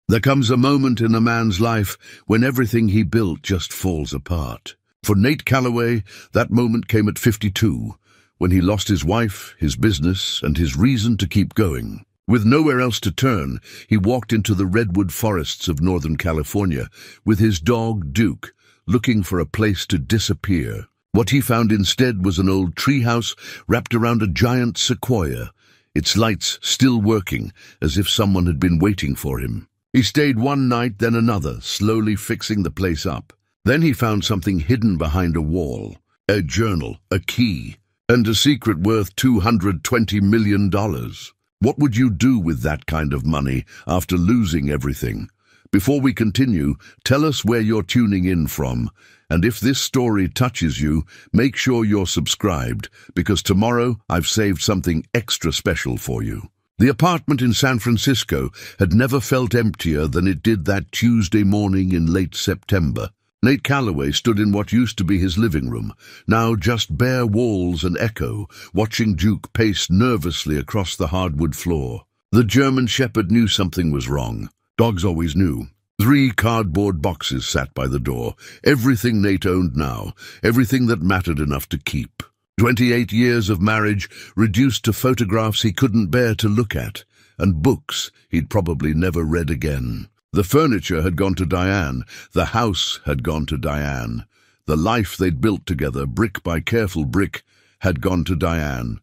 There comes a moment in a man's life when everything he built just falls apart. For Nate Calloway, that moment came at 52, when he lost his wife, his business, and his reason to keep going. With nowhere else to turn, he walked into the redwood forests of Northern California with his dog, Duke, looking for a place to disappear. What he found instead was an old treehouse wrapped around a giant sequoia, its lights still working, as if someone had been waiting for him. He stayed one night, then another, slowly fixing the place up. Then he found something hidden behind a wall, a journal, a key, and a secret worth $220 million. What would you do with that kind of money after losing everything? Before we continue, tell us where you're tuning in from, and if this story touches you, make sure you're subscribed, because tomorrow I've saved something extra special for you. The apartment in San Francisco had never felt emptier than it did that Tuesday morning in late September. Nate Calloway stood in what used to be his living room, now just bare walls and echo, watching Duke pace nervously across the hardwood floor. The German Shepherd knew something was wrong. Dogs always knew. 3 cardboard boxes sat by the door, everything Nate owned now, everything that mattered enough to keep. 28 years of marriage reduced to photographs he couldn't bear to look at, and books he'd probably never read again. The furniture had gone to Diane, the house had gone to Diane. The life they'd built together, brick by careful brick, had gone to Diane.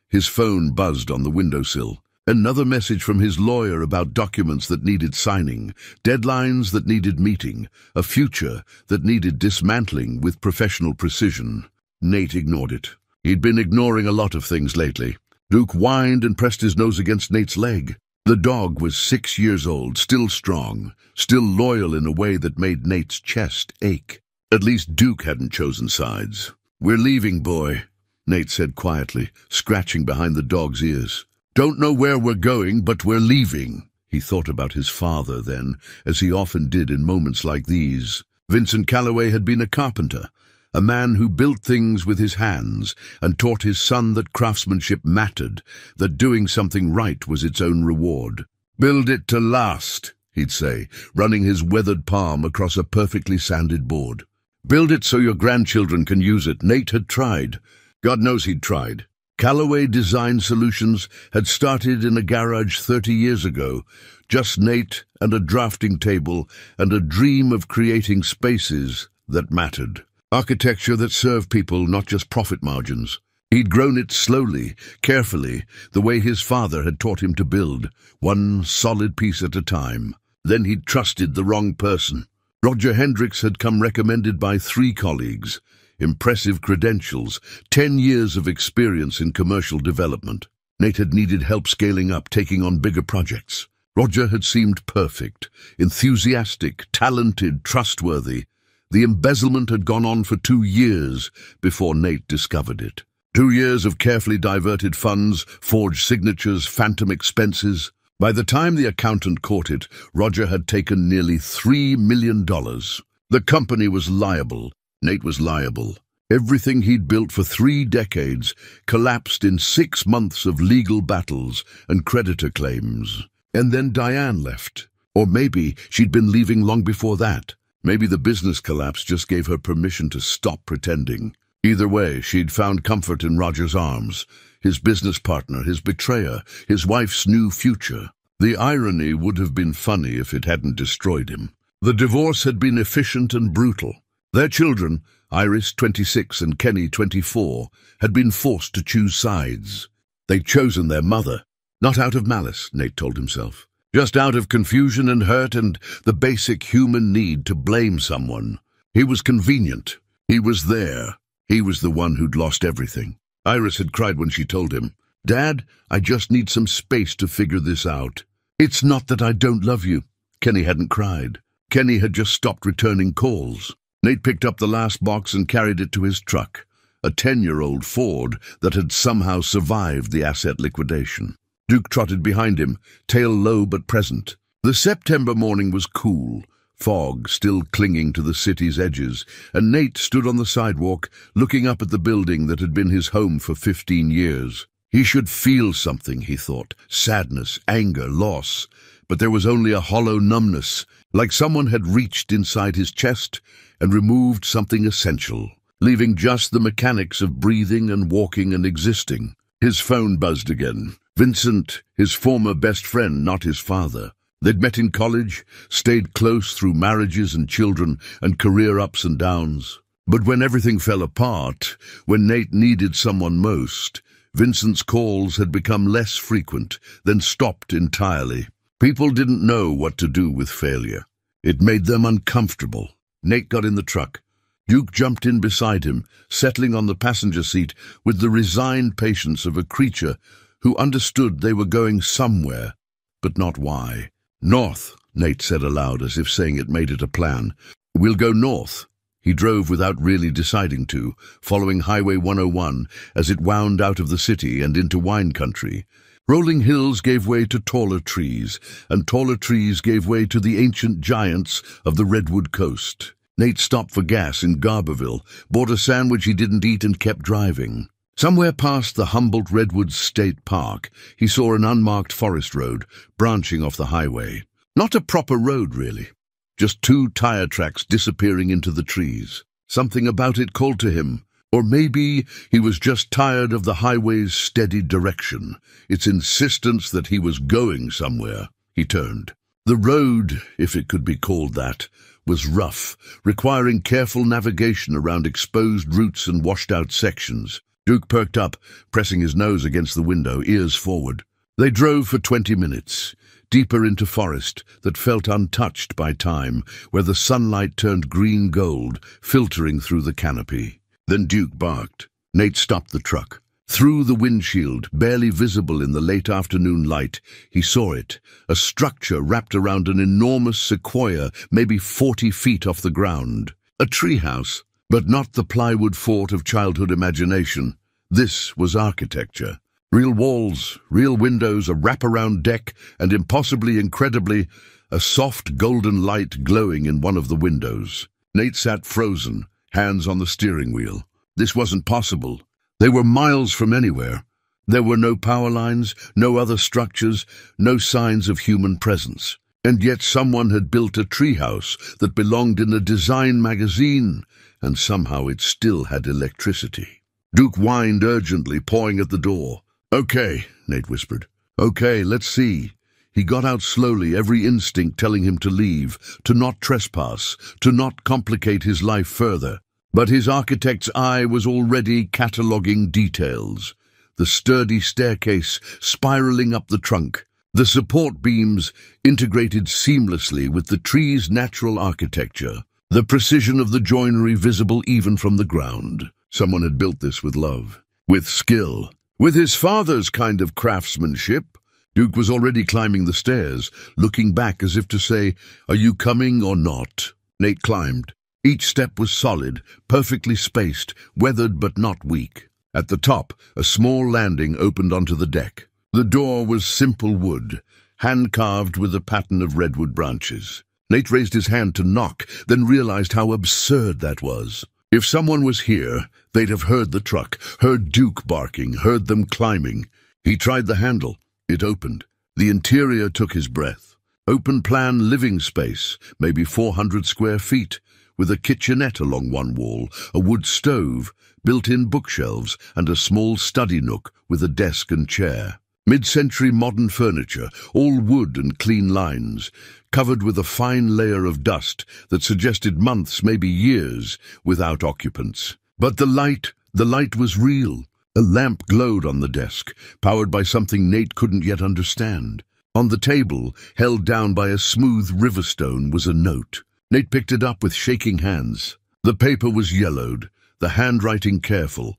His phone buzzed on the windowsill. Another message from his lawyer about documents that needed signing, deadlines that needed meeting, a future that needed dismantling with professional precision. Nate ignored it. He'd been ignoring a lot of things lately. Duke whined and pressed his nose against Nate's leg. The dog was 6 years old, still strong, still loyal in a way that made Nate's chest ache. At least Duke hadn't chosen sides. "We're leaving, boy," Nate said quietly, scratching behind the dog's ears. "Don't know where we're going, but we're leaving." He thought about his father then, as he often did in moments like these. Vincent Calloway had been a carpenter, a man who built things with his hands and taught his son that craftsmanship mattered, that doing something right was its own reward. "Build it to last," he'd say, running his weathered palm across a perfectly sanded board. "Build it so your grandchildren can use it." Nate had tried. God knows he'd tried. Calloway Design Solutions had started in a garage 30 years ago, just Nate and a drafting table and a dream of creating spaces that mattered. Architecture that served people, not just profit margins. He'd grown it slowly, carefully, the way his father had taught him to build, one solid piece at a time. Then he'd trusted the wrong person. Roger Hendricks had come recommended by 3 colleagues. Impressive credentials, 10 years of experience in commercial development. Nate had needed help scaling up, taking on bigger projects. Roger had seemed perfect, enthusiastic, talented, trustworthy. The embezzlement had gone on for 2 years before Nate discovered it. 2 years of carefully diverted funds, forged signatures, phantom expenses. By the time the accountant caught it, Roger had taken nearly $3 million. The company was liable. Nate was liable. Everything he'd built for 3 decades collapsed in 6 months of legal battles and creditor claims. And then Diane left. Or maybe she'd been leaving long before that. Maybe the business collapse just gave her permission to stop pretending. Either way, she'd found comfort in Roger's arms, his business partner, his betrayer, his wife's new future. The irony would have been funny if it hadn't destroyed him. The divorce had been efficient and brutal. Their children, Iris, 26, and Kenny, 24, had been forced to choose sides. They'd chosen their mother, not out of malice, Nate told himself. Just out of confusion and hurt and the basic human need to blame someone. He was convenient. He was there. He was the one who'd lost everything. Iris had cried when she told him, "Dad, I just need some space to figure this out." "It's not that I don't love you." Kenny hadn't cried. Kenny had just stopped returning calls. Nate picked up the last box and carried it to his truck, a 10-year-old Ford that had somehow survived the asset liquidation. Duke trotted behind him, tail low but present. The September morning was cool, fog still clinging to the city's edges, and Nate stood on the sidewalk, looking up at the building that had been his home for 15 years. He should feel something, he thought, sadness, anger, loss, but there was only a hollow numbness, like someone had reached inside his chest and removed something essential, leaving just the mechanics of breathing and walking and existing. His phone buzzed again. Vincent, his former best friend, not his father. They'd met in college, stayed close through marriages and children and career ups and downs. But when everything fell apart, when Nate needed someone most, Vincent's calls had become less frequent, then stopped entirely. People didn't know what to do with failure. It made them uncomfortable. Nate got in the truck. Duke jumped in beside him, settling on the passenger seat with the resigned patience of a creature who understood they were going somewhere, but not why. "North," Nate said aloud, as if saying it made it a plan. "We'll go north." He drove without really deciding to, following Highway 101 as it wound out of the city and into wine country. Rolling hills gave way to taller trees, and taller trees gave way to the ancient giants of the Redwood Coast. Nate stopped for gas in Garberville, bought a sandwich he didn't eat, and kept driving. Somewhere past the Humboldt Redwoods State Park, he saw an unmarked forest road branching off the highway. Not a proper road, really. Just two tire tracks disappearing into the trees. Something about it called to him. Or maybe he was just tired of the highway's steady direction, its insistence that he was going somewhere. He turned. The road, if it could be called that, was rough, requiring careful navigation around exposed roots and washed-out sections. Duke perked up, pressing his nose against the window, ears forward. They drove for 20 minutes, deeper into forest that felt untouched by time, where the sunlight turned green gold, filtering through the canopy. Then Duke barked. Nate stopped the truck. Through the windshield, barely visible in the late afternoon light, he saw it, a structure wrapped around an enormous sequoia, maybe 40 feet off the ground. A treehouse, but not the plywood fort of childhood imagination. This was architecture. Real walls, real windows, a wraparound deck, and impossibly incredibly, a soft golden light glowing in one of the windows. Nate sat frozen, hands on the steering wheel. This wasn't possible. They were miles from anywhere. There were no power lines, no other structures, no signs of human presence. And yet someone had built a treehouse that belonged in a design magazine, and somehow it still had electricity. Duke whined urgently, pawing at the door. "Okay," Nate whispered. "Okay, let's see." He got out slowly, every instinct telling him to leave, to not trespass, to not complicate his life further. But his architect's eye was already cataloguing details. The sturdy staircase spiraling up the trunk, the support beams integrated seamlessly with the tree's natural architecture, the precision of the joinery visible even from the ground. Someone had built this with love, with skill, with his father's kind of craftsmanship. Duke was already climbing the stairs, looking back as if to say, "Are you coming or not?" Nate climbed. Each step was solid, perfectly spaced, weathered but not weak. At the top, a small landing opened onto the deck. The door was simple wood, hand-carved with a pattern of redwood branches. Nate raised his hand to knock, then realized how absurd that was. If someone was here, they'd have heard the truck, heard Duke barking, heard them climbing. He tried the handle. It opened. The interior took his breath. Open-plan living space, maybe 400 square feet, with a kitchenette along one wall, a wood stove, built-in bookshelves, and a small study nook with a desk and chair. Mid-century modern furniture, all wood and clean lines, covered with a fine layer of dust that suggested months, maybe years, without occupants. But the light was real. A lamp glowed on the desk, powered by something Nate couldn't yet understand. On the table, held down by a smooth riverstone, was a note. Nate picked it up with shaking hands. The paper was yellowed, the handwriting careful.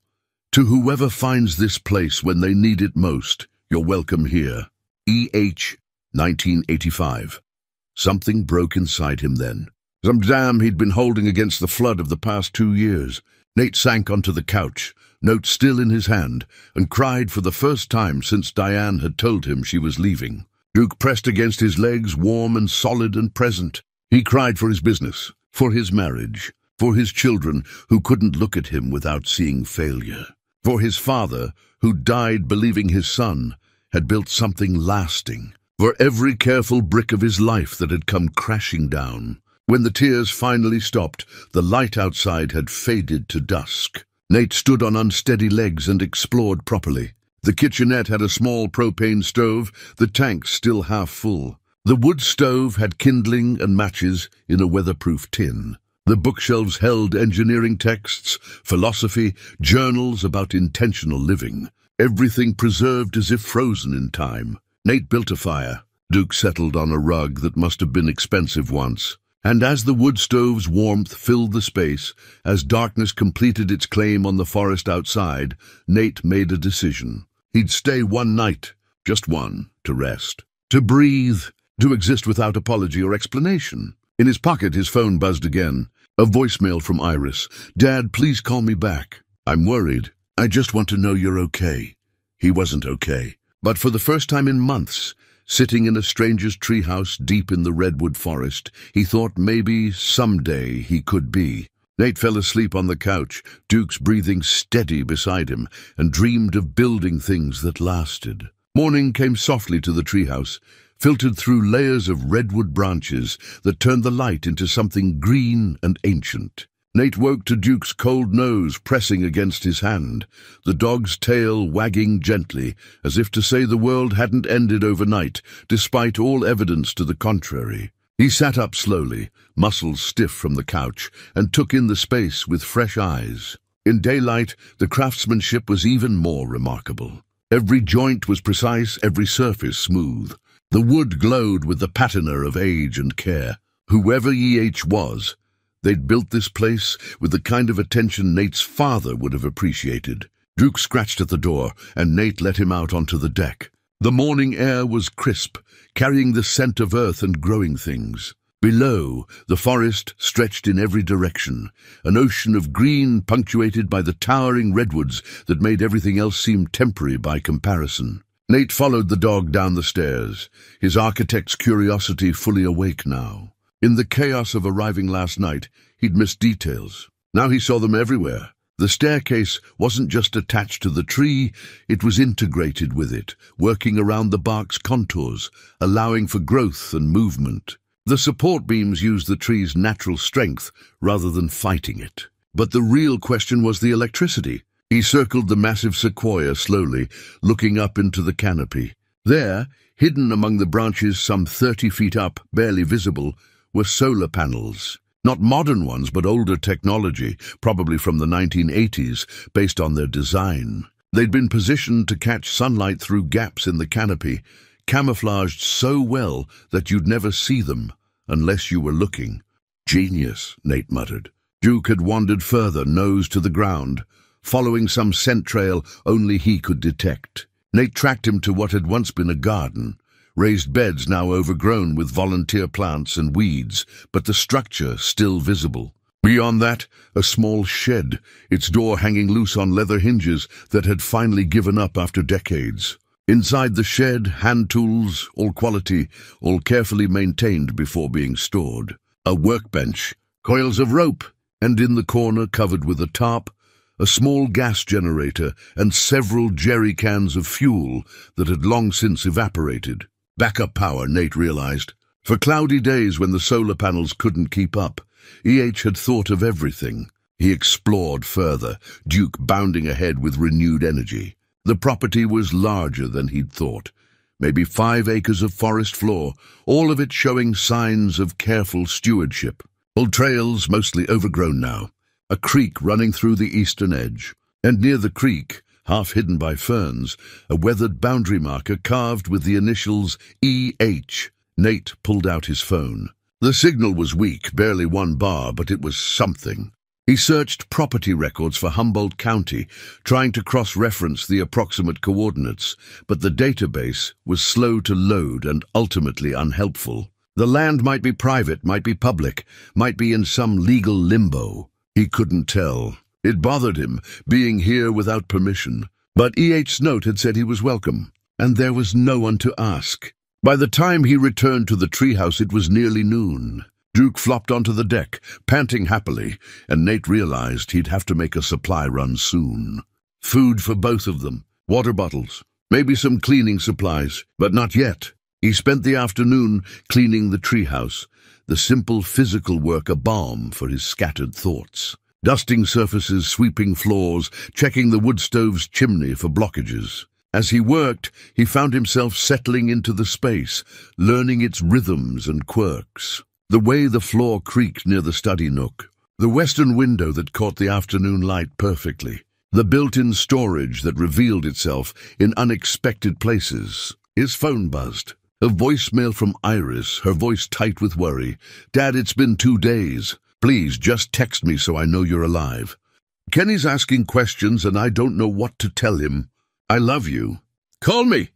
"To whoever finds this place when they need it most, you're welcome here. E.H. 1985. Something broke inside him then. Some dam he'd been holding against the flood of the past 2 years. Nate sank onto the couch, note still in his hand, and cried for the first time since Diane had told him she was leaving. Duke pressed against his legs, warm and solid and present. He cried for his business, for his marriage, for his children who couldn't look at him without seeing failure, for his father who died believing his son had built something lasting, for every careful brick of his life that had come crashing down. When the tears finally stopped, the light outside had faded to dusk. Nate stood on unsteady legs and explored properly. The kitchenette had a small propane stove, the tank still half full. The wood stove had kindling and matches in a weatherproof tin. The bookshelves held engineering texts, philosophy, journals about intentional living. Everything preserved as if frozen in time. Nate built a fire. Duke settled on a rug that must have been expensive once. And as the wood stove's warmth filled the space, as darkness completed its claim on the forest outside, Nate made a decision. He'd stay one night, just one, to rest, to breathe, to exist without apology or explanation. In his pocket, his phone buzzed again. A voicemail from Iris. "Dad, please call me back. I'm worried. I just want to know you're okay." He wasn't okay. But for the first time in months, sitting in a stranger's treehouse deep in the redwood forest, he thought maybe someday he could be. Nate fell asleep on the couch, Duke's breathing steady beside him, and dreamed of building things that lasted. Morning came softly to the treehouse, filtered through layers of redwood branches that turned the light into something green and ancient. Nate woke to Duke's cold nose pressing against his hand, the dog's tail wagging gently, as if to say the world hadn't ended overnight, despite all evidence to the contrary. He sat up slowly, muscles stiff from the couch, and took in the space with fresh eyes. In daylight, the craftsmanship was even more remarkable. Every joint was precise, every surface smooth. The wood glowed with the patina of age and care. Whoever E.H. was, they'd built this place with the kind of attention Nate's father would have appreciated. Duke scratched at the door, and Nate let him out onto the deck. The morning air was crisp, carrying the scent of earth and growing things. Below, the forest stretched in every direction, an ocean of green punctuated by the towering redwoods that made everything else seem temporary by comparison. Nate followed the dog down the stairs, his architect's curiosity fully awake now. In the chaos of arriving last night, he'd missed details. Now he saw them everywhere. The staircase wasn't just attached to the tree, it was integrated with it, working around the bark's contours, allowing for growth and movement. The support beams used the tree's natural strength rather than fighting it. But the real question was the electricity. He circled the massive sequoia slowly, looking up into the canopy. There, hidden among the branches some 30 feet up, barely visible, were solar panels. Not modern ones, but older technology, probably from the 1980s, based on their design. They'd been positioned to catch sunlight through gaps in the canopy, camouflaged so well that you'd never see them, unless you were looking. "Genius," Nate muttered. Duke had wandered further, nose to the ground, following some scent trail only he could detect. Nate tracked him to what had once been a garden, raised beds now overgrown with volunteer plants and weeds, but the structure still visible. Beyond that, a small shed, its door hanging loose on leather hinges that had finally given up after decades. Inside the shed, hand tools, all quality, all carefully maintained before being stored. A workbench, coils of rope, and in the corner, covered with a tarp, a small gas generator and several jerry cans of fuel that had long since evaporated. Backup power, Nate realized. For cloudy days when the solar panels couldn't keep up, E.H. had thought of everything. He explored further, Duke bounding ahead with renewed energy. The property was larger than he'd thought. Maybe 5 acres of forest floor, all of it showing signs of careful stewardship. Old trails, mostly overgrown now. A creek running through the eastern edge. And near the creek, half hidden by ferns, a weathered boundary marker carved with the initials E.H. Nate pulled out his phone. The signal was weak, barely 1 bar, but it was something. He searched property records for Humboldt County, trying to cross-reference the approximate coordinates, but the database was slow to load and ultimately unhelpful. The land might be private, might be public, might be in some legal limbo. He couldn't tell. It bothered him, being here without permission. But E.H.'s note had said he was welcome, and there was no one to ask. By the time he returned to the treehouse, it was nearly noon. Duke flopped onto the deck, panting happily, and Nate realized he'd have to make a supply run soon. Food for both of them, water bottles, maybe some cleaning supplies, but not yet. He spent the afternoon cleaning the treehouse, the simple physical work a balm for his scattered thoughts. Dusting surfaces, sweeping floors, checking the wood stove's chimney for blockages. As he worked, he found himself settling into the space, learning its rhythms and quirks. The way the floor creaked near the study nook, the western window that caught the afternoon light perfectly, the built-in storage that revealed itself in unexpected places. His phone buzzed. A voicemail from Iris, her voice tight with worry. "Dad, it's been 2 days. Please, just text me so I know you're alive. Kenny's asking questions and I don't know what to tell him. I love you. Call me."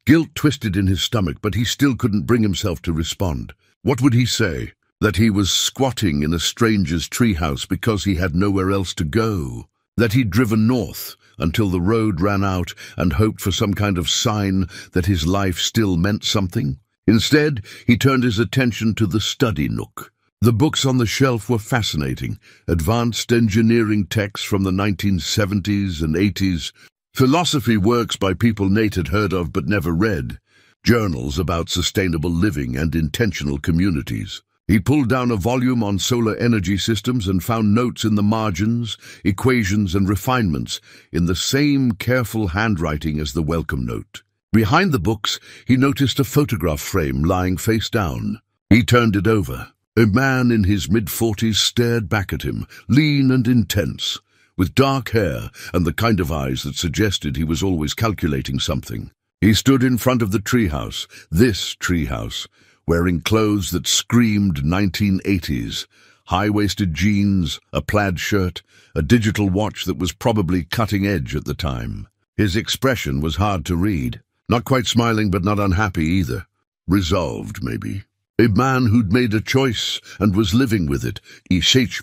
Guilt twisted in his stomach, but he still couldn't bring himself to respond. What would he say? That he was squatting in a stranger's treehouse because he had nowhere else to go? That he'd driven north until the road ran out and hoped for some kind of sign that his life still meant something? Instead, he turned his attention to the study nook. The books on the shelf were fascinating. Advanced engineering texts from the 1970s and 80s. Philosophy works by people Nate had heard of but never read. Journals about sustainable living and intentional communities. He pulled down a volume on solar energy systems and found notes in the margins, equations and refinements in the same careful handwriting as the welcome note. Behind the books, he noticed a photograph frame lying face down. He turned it over. A man in his mid-40s stared back at him, lean and intense, with dark hair and the kind of eyes that suggested he was always calculating something. He stood in front of the treehouse, this treehouse, wearing clothes that screamed 1980s, high-waisted jeans, a plaid shirt, a digital watch that was probably cutting edge at the time. His expression was hard to read. Not quite smiling, but not unhappy either. Resolved, maybe. A man who'd made a choice and was living with it,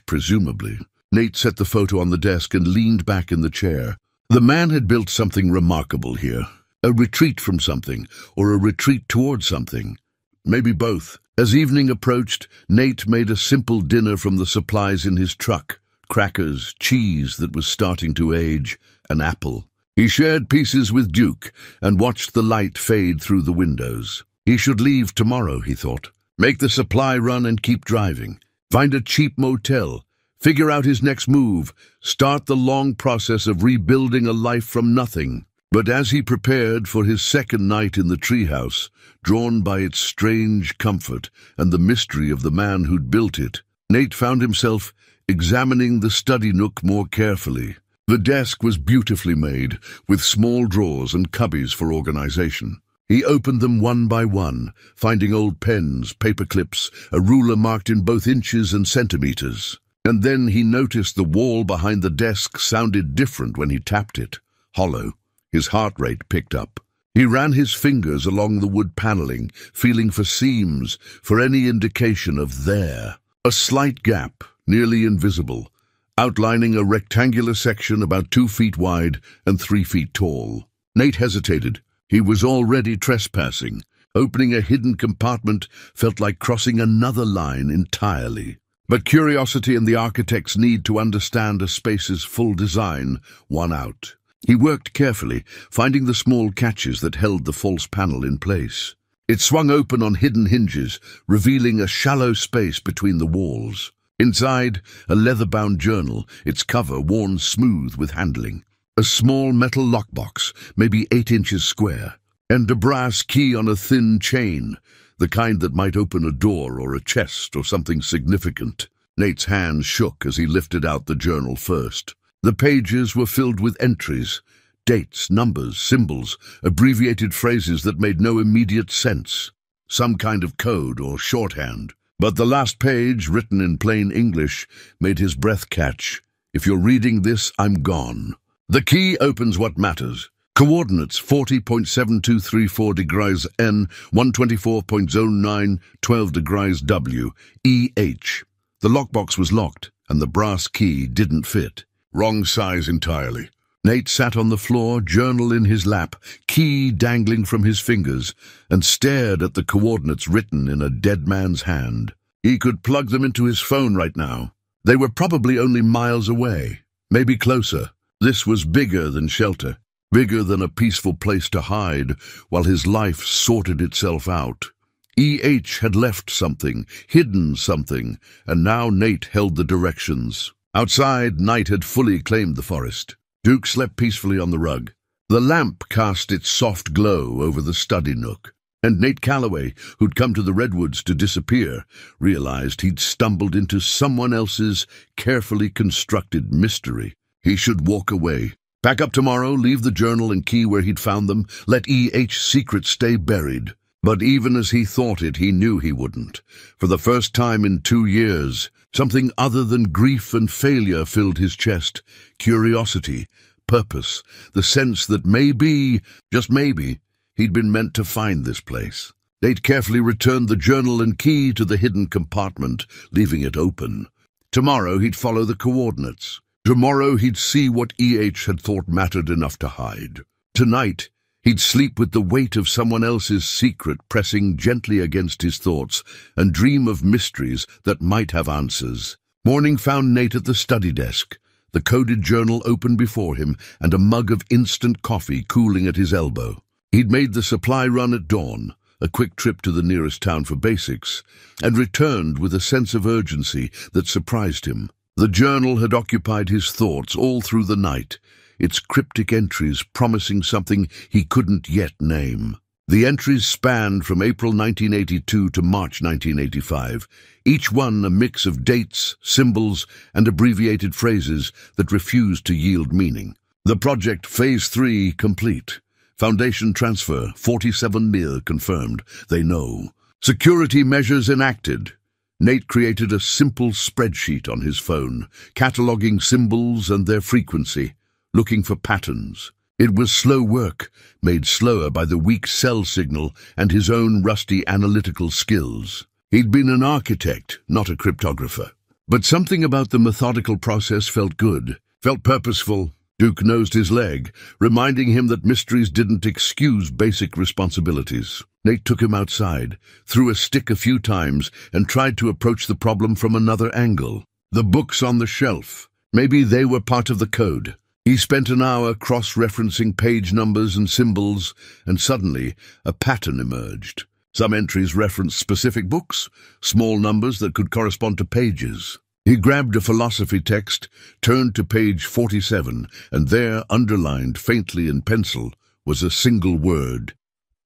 presumably. Nate set the photo on the desk and leaned back in the chair. The man had built something remarkable here. A retreat from something, or a retreat towards something. Maybe both. As evening approached, Nate made a simple dinner from the supplies in his truck. Crackers, cheese that was starting to age, an apple. He shared pieces with Duke and watched the light fade through the windows. He should leave tomorrow, he thought. Make the supply run and keep driving. Find a cheap motel. Figure out his next move. Start the long process of rebuilding a life from nothing. But as he prepared for his second night in the treehouse, drawn by its strange comfort and the mystery of the man who'd built it, Nate found himself examining the study nook more carefully. The desk was beautifully made, with small drawers and cubbies for organization. He opened them one by one, finding old pens, paper clips, a ruler marked in both inches and centimeters. And then he noticed the wall behind the desk sounded different when he tapped it. Hollow. His heart rate picked up. He ran his fingers along the wood paneling, feeling for seams, for any indication of there. A slight gap, nearly invisible, outlining a rectangular section about 2 feet wide and 3 feet tall. Nate hesitated. He was already trespassing. Opening a hidden compartment felt like crossing another line entirely. But curiosity and the architect's need to understand a space's full design won out. He worked carefully, finding the small catches that held the false panel in place. It swung open on hidden hinges, revealing a shallow space between the walls. Inside, a leather-bound journal, its cover worn smooth with handling. A small metal lockbox, maybe 8 inches square, and a brass key on a thin chain, the kind that might open a door or a chest or something significant. Nate's hands shook as he lifted out the journal first. The pages were filled with entries, dates, numbers, symbols, abbreviated phrases that made no immediate sense. Some kind of code or shorthand. But the last page, written in plain English, made his breath catch. If you're reading this, I'm gone. The key opens what matters. Coordinates 40.7234 degrees N, 124.09, 12 degrees W, EH. The lockbox was locked, and the brass key didn't fit. Wrong size entirely. Nate sat on the floor, journal in his lap, key dangling from his fingers, and stared at the coordinates written in a dead man's hand. He could plug them into his phone right now. They were probably only miles away, maybe closer. This was bigger than shelter. bigger than a peaceful place to hide while his life sorted itself out. E.H. had left something, hidden something, and now Nate held the directions. Outside, night had fully claimed the forest. Duke slept peacefully on the rug. The lamp cast its soft glow over the study nook, and Nate Calloway, who'd come to the redwoods to disappear, realized he'd stumbled into someone else's carefully constructed mystery. He should walk away. Pack up tomorrow, leave the journal and key where he'd found them, let E.H.'s secret stay buried. But even as he thought it, he knew he wouldn't. For the first time in 2 years, something other than grief and failure filled his chest. Curiosity, purpose, the sense that maybe, just maybe, he'd been meant to find this place. Nate carefully returned the journal and key to the hidden compartment, leaving it open. Tomorrow he'd follow the coordinates. Tomorrow he'd see what E.H. had thought mattered enough to hide. Tonight, he'd sleep with the weight of someone else's secret pressing gently against his thoughts and dream of mysteries that might have answers. Morning found Nate at the study desk, the coded journal open before him and a mug of instant coffee cooling at his elbow. He'd made the supply run at dawn, a quick trip to the nearest town for basics, and returned with a sense of urgency that surprised him. The journal had occupied his thoughts all through the night, its cryptic entries promising something he couldn't yet name. The entries spanned from April 1982 to March 1985, each one a mix of dates, symbols, and abbreviated phrases that refused to yield meaning. The project Phase 3 complete. Foundation transfer, 47 mil confirmed. They know. Security measures enacted. Nate created a simple spreadsheet on his phone, cataloging symbols and their frequency, looking for patterns. It was slow work, made slower by the weak cell signal and his own rusty analytical skills. He'd been an architect, not a cryptographer. But something about the methodical process felt good, felt purposeful. Duke nosed his leg, reminding him that mysteries didn't excuse basic responsibilities. Nate took him outside, threw a stick a few times, and tried to approach the problem from another angle. The books on the shelf. Maybe they were part of the code. He spent an hour cross-referencing page numbers and symbols, and suddenly a pattern emerged. Some entries referenced specific books, small numbers that could correspond to pages. He grabbed a philosophy text, turned to page 47, and there, underlined faintly in pencil, was a single word.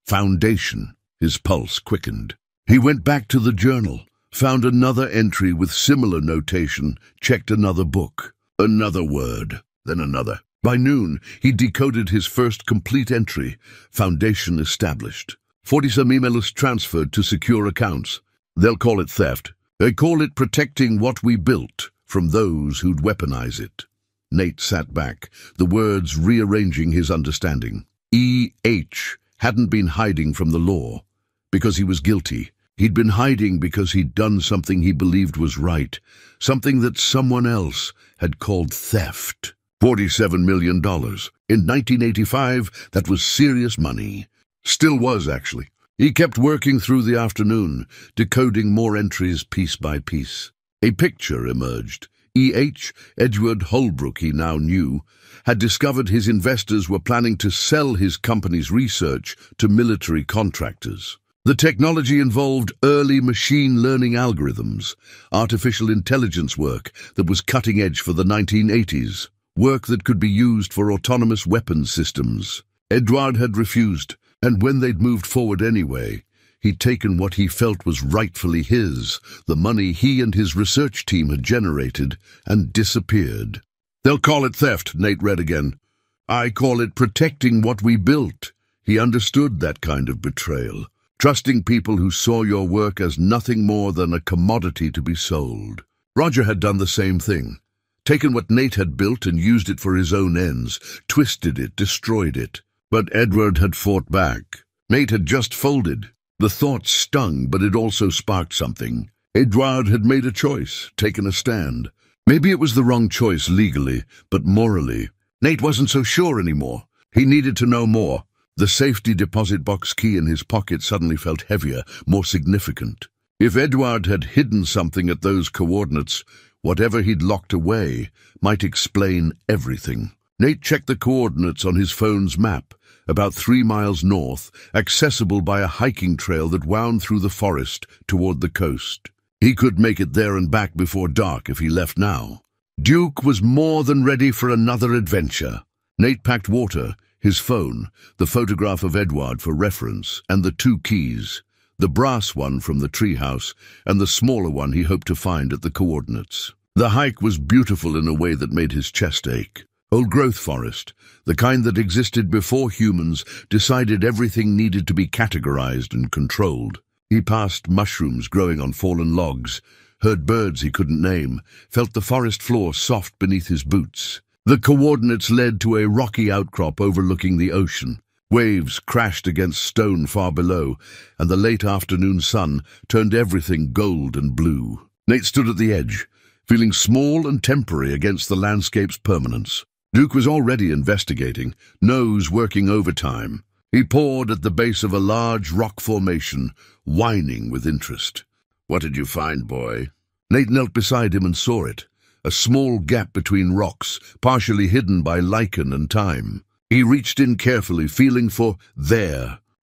Foundation. His pulse quickened. He went back to the journal, found another entry with similar notation, checked another book. Another word, then another. By noon, he decoded his first complete entry. Foundation established. 47 emails transferred to secure accounts. They'll call it theft. They call it protecting what we built from those who'd weaponize it. Nate sat back, the words rearranging his understanding. E.H. hadn't been hiding from the law because he was guilty. He'd been hiding because he'd done something he believed was right, something that someone else had called theft. $47 million. In 1985, that was serious money. Still was, actually. He kept working through the afternoon, decoding more entries piece by piece. A picture emerged. E.H. Edward Holbrook, he now knew, had discovered his investors were planning to sell his company's research to military contractors. The technology involved early machine learning algorithms, artificial intelligence work that was cutting edge for the 1980s, work that could be used for autonomous weapons systems. Edward had refused. And when they'd moved forward anyway, he'd taken what he felt was rightfully his, the money he and his research team had generated, and disappeared. They'll call it theft, Nate read again. I call it protecting what we built. He understood that kind of betrayal, trusting people who saw your work as nothing more than a commodity to be sold. Roger had done the same thing, taken what Nate had built and used it for his own ends, twisted it, destroyed it. But Edward had fought back. Nate had just folded. The thought stung, but it also sparked something. Edward had made a choice, taken a stand. Maybe it was the wrong choice legally, but morally. Nate wasn't so sure anymore. He needed to know more. The safety deposit box key in his pocket suddenly felt heavier, more significant. If Edward had hidden something at those coordinates, whatever he'd locked away might explain everything. Nate checked the coordinates on his phone's map, about 3 miles north, accessible by a hiking trail that wound through the forest toward the coast. He could make it there and back before dark if he left now. Duke was more than ready for another adventure. Nate packed water, his phone, the photograph of Edward for reference, and the 2 keys, the brass one from the treehouse and the smaller one he hoped to find at the coordinates. The hike was beautiful in a way that made his chest ache. Old-growth forest, the kind that existed before humans decided everything needed to be categorized and controlled. He passed mushrooms growing on fallen logs, heard birds he couldn't name, felt the forest floor soft beneath his boots. The coordinates led to a rocky outcrop overlooking the ocean. Waves crashed against stone far below, and the late afternoon sun turned everything gold and blue. Nate stood at the edge, feeling small and temporary against the landscape's permanence. Duke was already investigating, nose working overtime. He paused at the base of a large rock formation, whining with interest. "What did you find, boy?" Nate knelt beside him and saw it, a small gap between rocks, partially hidden by lichen and time. He reached in carefully, feeling for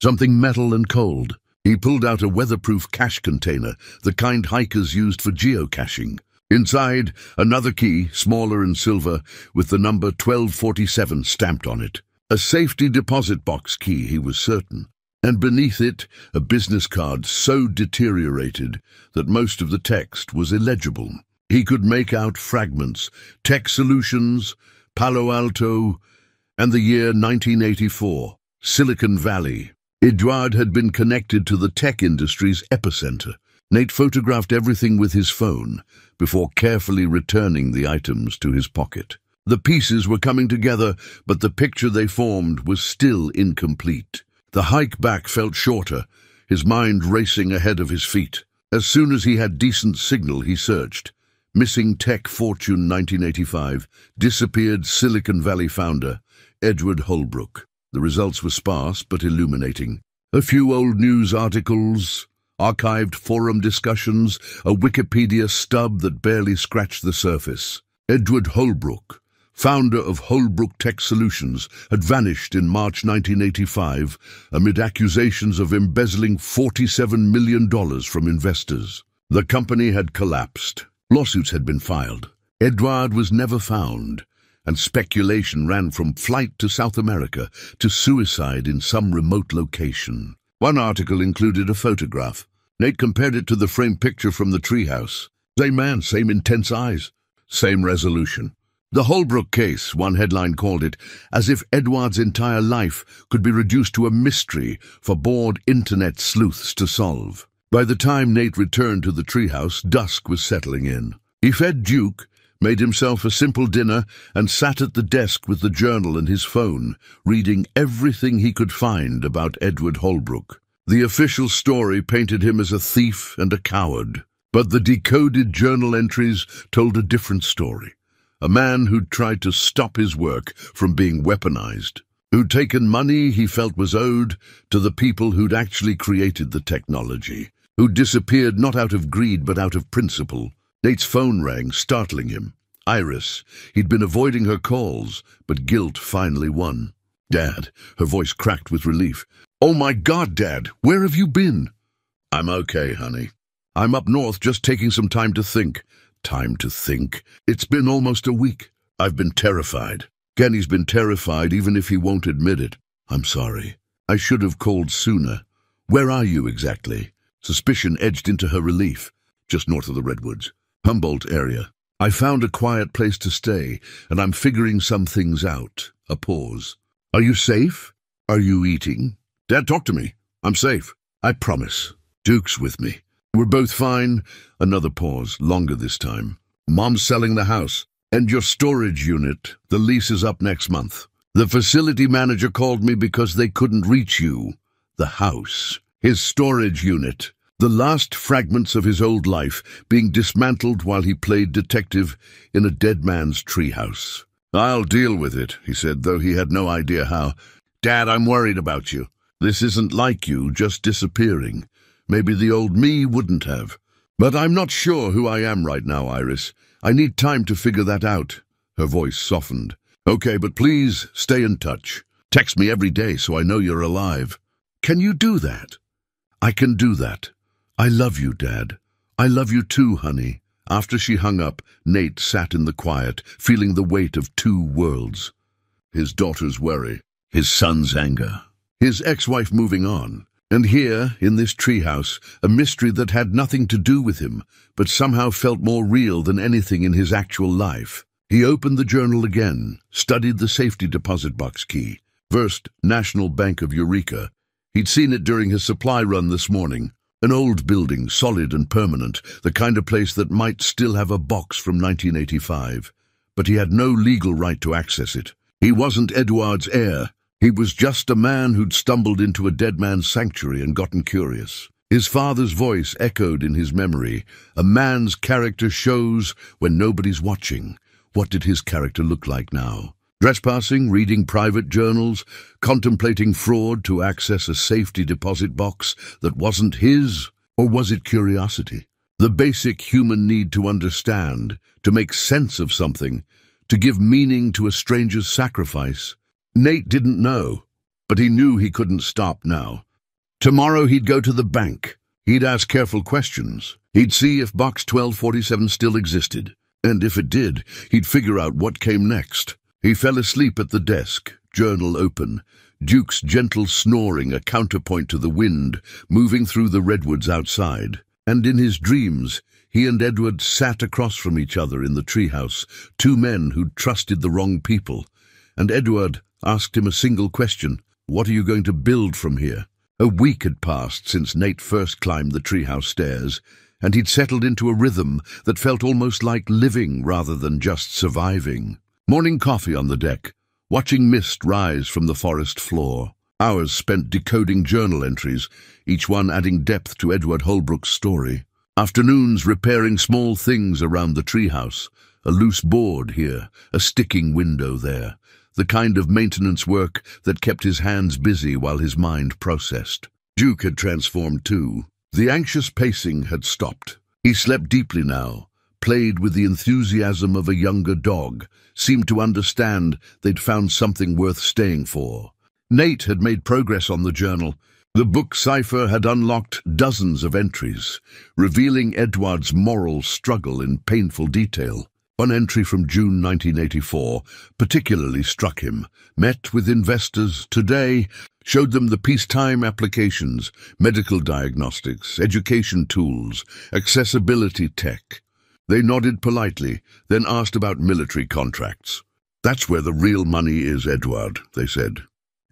something metal and cold. He pulled out a weatherproof cache container, the kind hikers used for geocaching. Inside, another key, smaller and silver, with the number 1247 stamped on it. A safety deposit box key, he was certain. And beneath it, a business card so deteriorated that most of the text was illegible. He could make out fragments, Tech Solutions, Palo Alto, and the year 1984, Silicon Valley. Edward had been connected to the tech industry's epicenter. Nate photographed everything with his phone before carefully returning the items to his pocket. The pieces were coming together, but the picture they formed was still incomplete. The hike back felt shorter, his mind racing ahead of his feet. As soon as he had decent signal, he searched. Missing tech fortune 1985, disappeared Silicon Valley founder, Edward Holbrook. The results were sparse but illuminating. A few old news articles, archived forum discussions, a Wikipedia stub that barely scratched the surface. Edward Holbrook, founder of Holbrook Tech Solutions, had vanished in March 1985 amid accusations of embezzling $47 million from investors. The company had collapsed. Lawsuits had been filed. Edward was never found, and speculation ran from flight to South America to suicide in some remote location. One article included a photograph. Nate compared it to the framed picture from the treehouse. Same man, same intense eyes, same resolution. The Holbrook case, one headline called it, as if Edward's entire life could be reduced to a mystery for bored internet sleuths to solve. By the time Nate returned to the treehouse, dusk was settling in. He fed Duke, made himself a simple dinner, and sat at the desk with the journal and his phone, reading everything he could find about Edward Holbrook. The official story painted him as a thief and a coward, but the decoded journal entries told a different story. A man who'd tried to stop his work from being weaponized, who'd taken money he felt was owed to the people who'd actually created the technology, who'd disappeared not out of greed but out of principle. Nate's phone rang, startling him. Iris. He'd been avoiding her calls, but guilt finally won. "Dad," her voice cracked with relief. "Oh my God, Dad, where have you been?" "I'm okay, honey. I'm up north just taking some time to think." Time to think? It's been almost a week. I've been terrified. Kenny's been terrified even if he won't admit it. I'm sorry. I should have called sooner. Where are you exactly? Suspicion edged into her relief. Just north of the Redwoods. Humboldt area. I found a quiet place to stay, and I'm figuring some things out. A pause. Are you safe? Are you eating? Dad, talk to me. I'm safe. I promise. Duke's with me. We're both fine. Another pause, longer this time. Mom's selling the house. And your storage unit. The lease is up next month. The facility manager called me because they couldn't reach you. The house. His storage unit. The last fragments of his old life being dismantled while he played detective in a dead man's treehouse. I'll deal with it, he said, though he had no idea how. Dad, I'm worried about you. This isn't like you, just disappearing. Maybe the old me wouldn't have. But I'm not sure who I am right now, Iris. I need time to figure that out. Her voice softened. Okay, but please stay in touch. Text me every day so I know you're alive. Can you do that? I can do that. I love you, Dad. I love you too, honey. After she hung up, Nate sat in the quiet, feeling the weight of two worlds. His daughter's worry, his son's anger, his ex-wife moving on. And here, in this treehouse, a mystery that had nothing to do with him, but somehow felt more real than anything in his actual life. He opened the journal again, studied the safety deposit box key. First, National Bank of Eureka. He'd seen it during his supply run this morning. An old building, solid and permanent, the kind of place that might still have a box from 1985. But he had no legal right to access it. He wasn't Edward's heir. He was just a man who'd stumbled into a dead man's sanctuary and gotten curious. His father's voice echoed in his memory. A man's character shows when nobody's watching. What did his character look like now? Trespassing, reading private journals, contemplating fraud to access a safety deposit box that wasn't his? Or was it curiosity? The basic human need to understand, to make sense of something, to give meaning to a stranger's sacrifice. Nate didn't know, but he knew he couldn't stop now. Tomorrow he'd go to the bank. He'd ask careful questions. He'd see if Box 1247 still existed. And if it did, he'd figure out what came next. He fell asleep at the desk, journal open. Duke's gentle snoring a counterpoint to the wind, moving through the redwoods outside. And in his dreams, he and Edward sat across from each other in the treehouse, two men who'd trusted the wrong people. And Edward asked him a single question: what are you going to build from here? A week had passed since Nate first climbed the treehouse stairs, and he'd settled into a rhythm that felt almost like living rather than just surviving. Morning coffee on the deck, watching mist rise from the forest floor. Hours spent decoding journal entries, each one adding depth to Edward Holbrook's story. Afternoons repairing small things around the treehouse, a loose board here, a sticking window there. The kind of maintenance work that kept his hands busy while his mind processed. Duke had transformed too. The anxious pacing had stopped. He slept deeply now, played with the enthusiasm of a younger dog, seemed to understand they'd found something worth staying for. Nate had made progress on the journal. The book cipher had unlocked dozens of entries, revealing Edward's moral struggle in painful detail. One entry from June 1984 particularly struck him. Met with investors today, showed them the peacetime applications, medical diagnostics, education tools, accessibility tech. They nodded politely, then asked about military contracts. That's where the real money is, Edward, they said.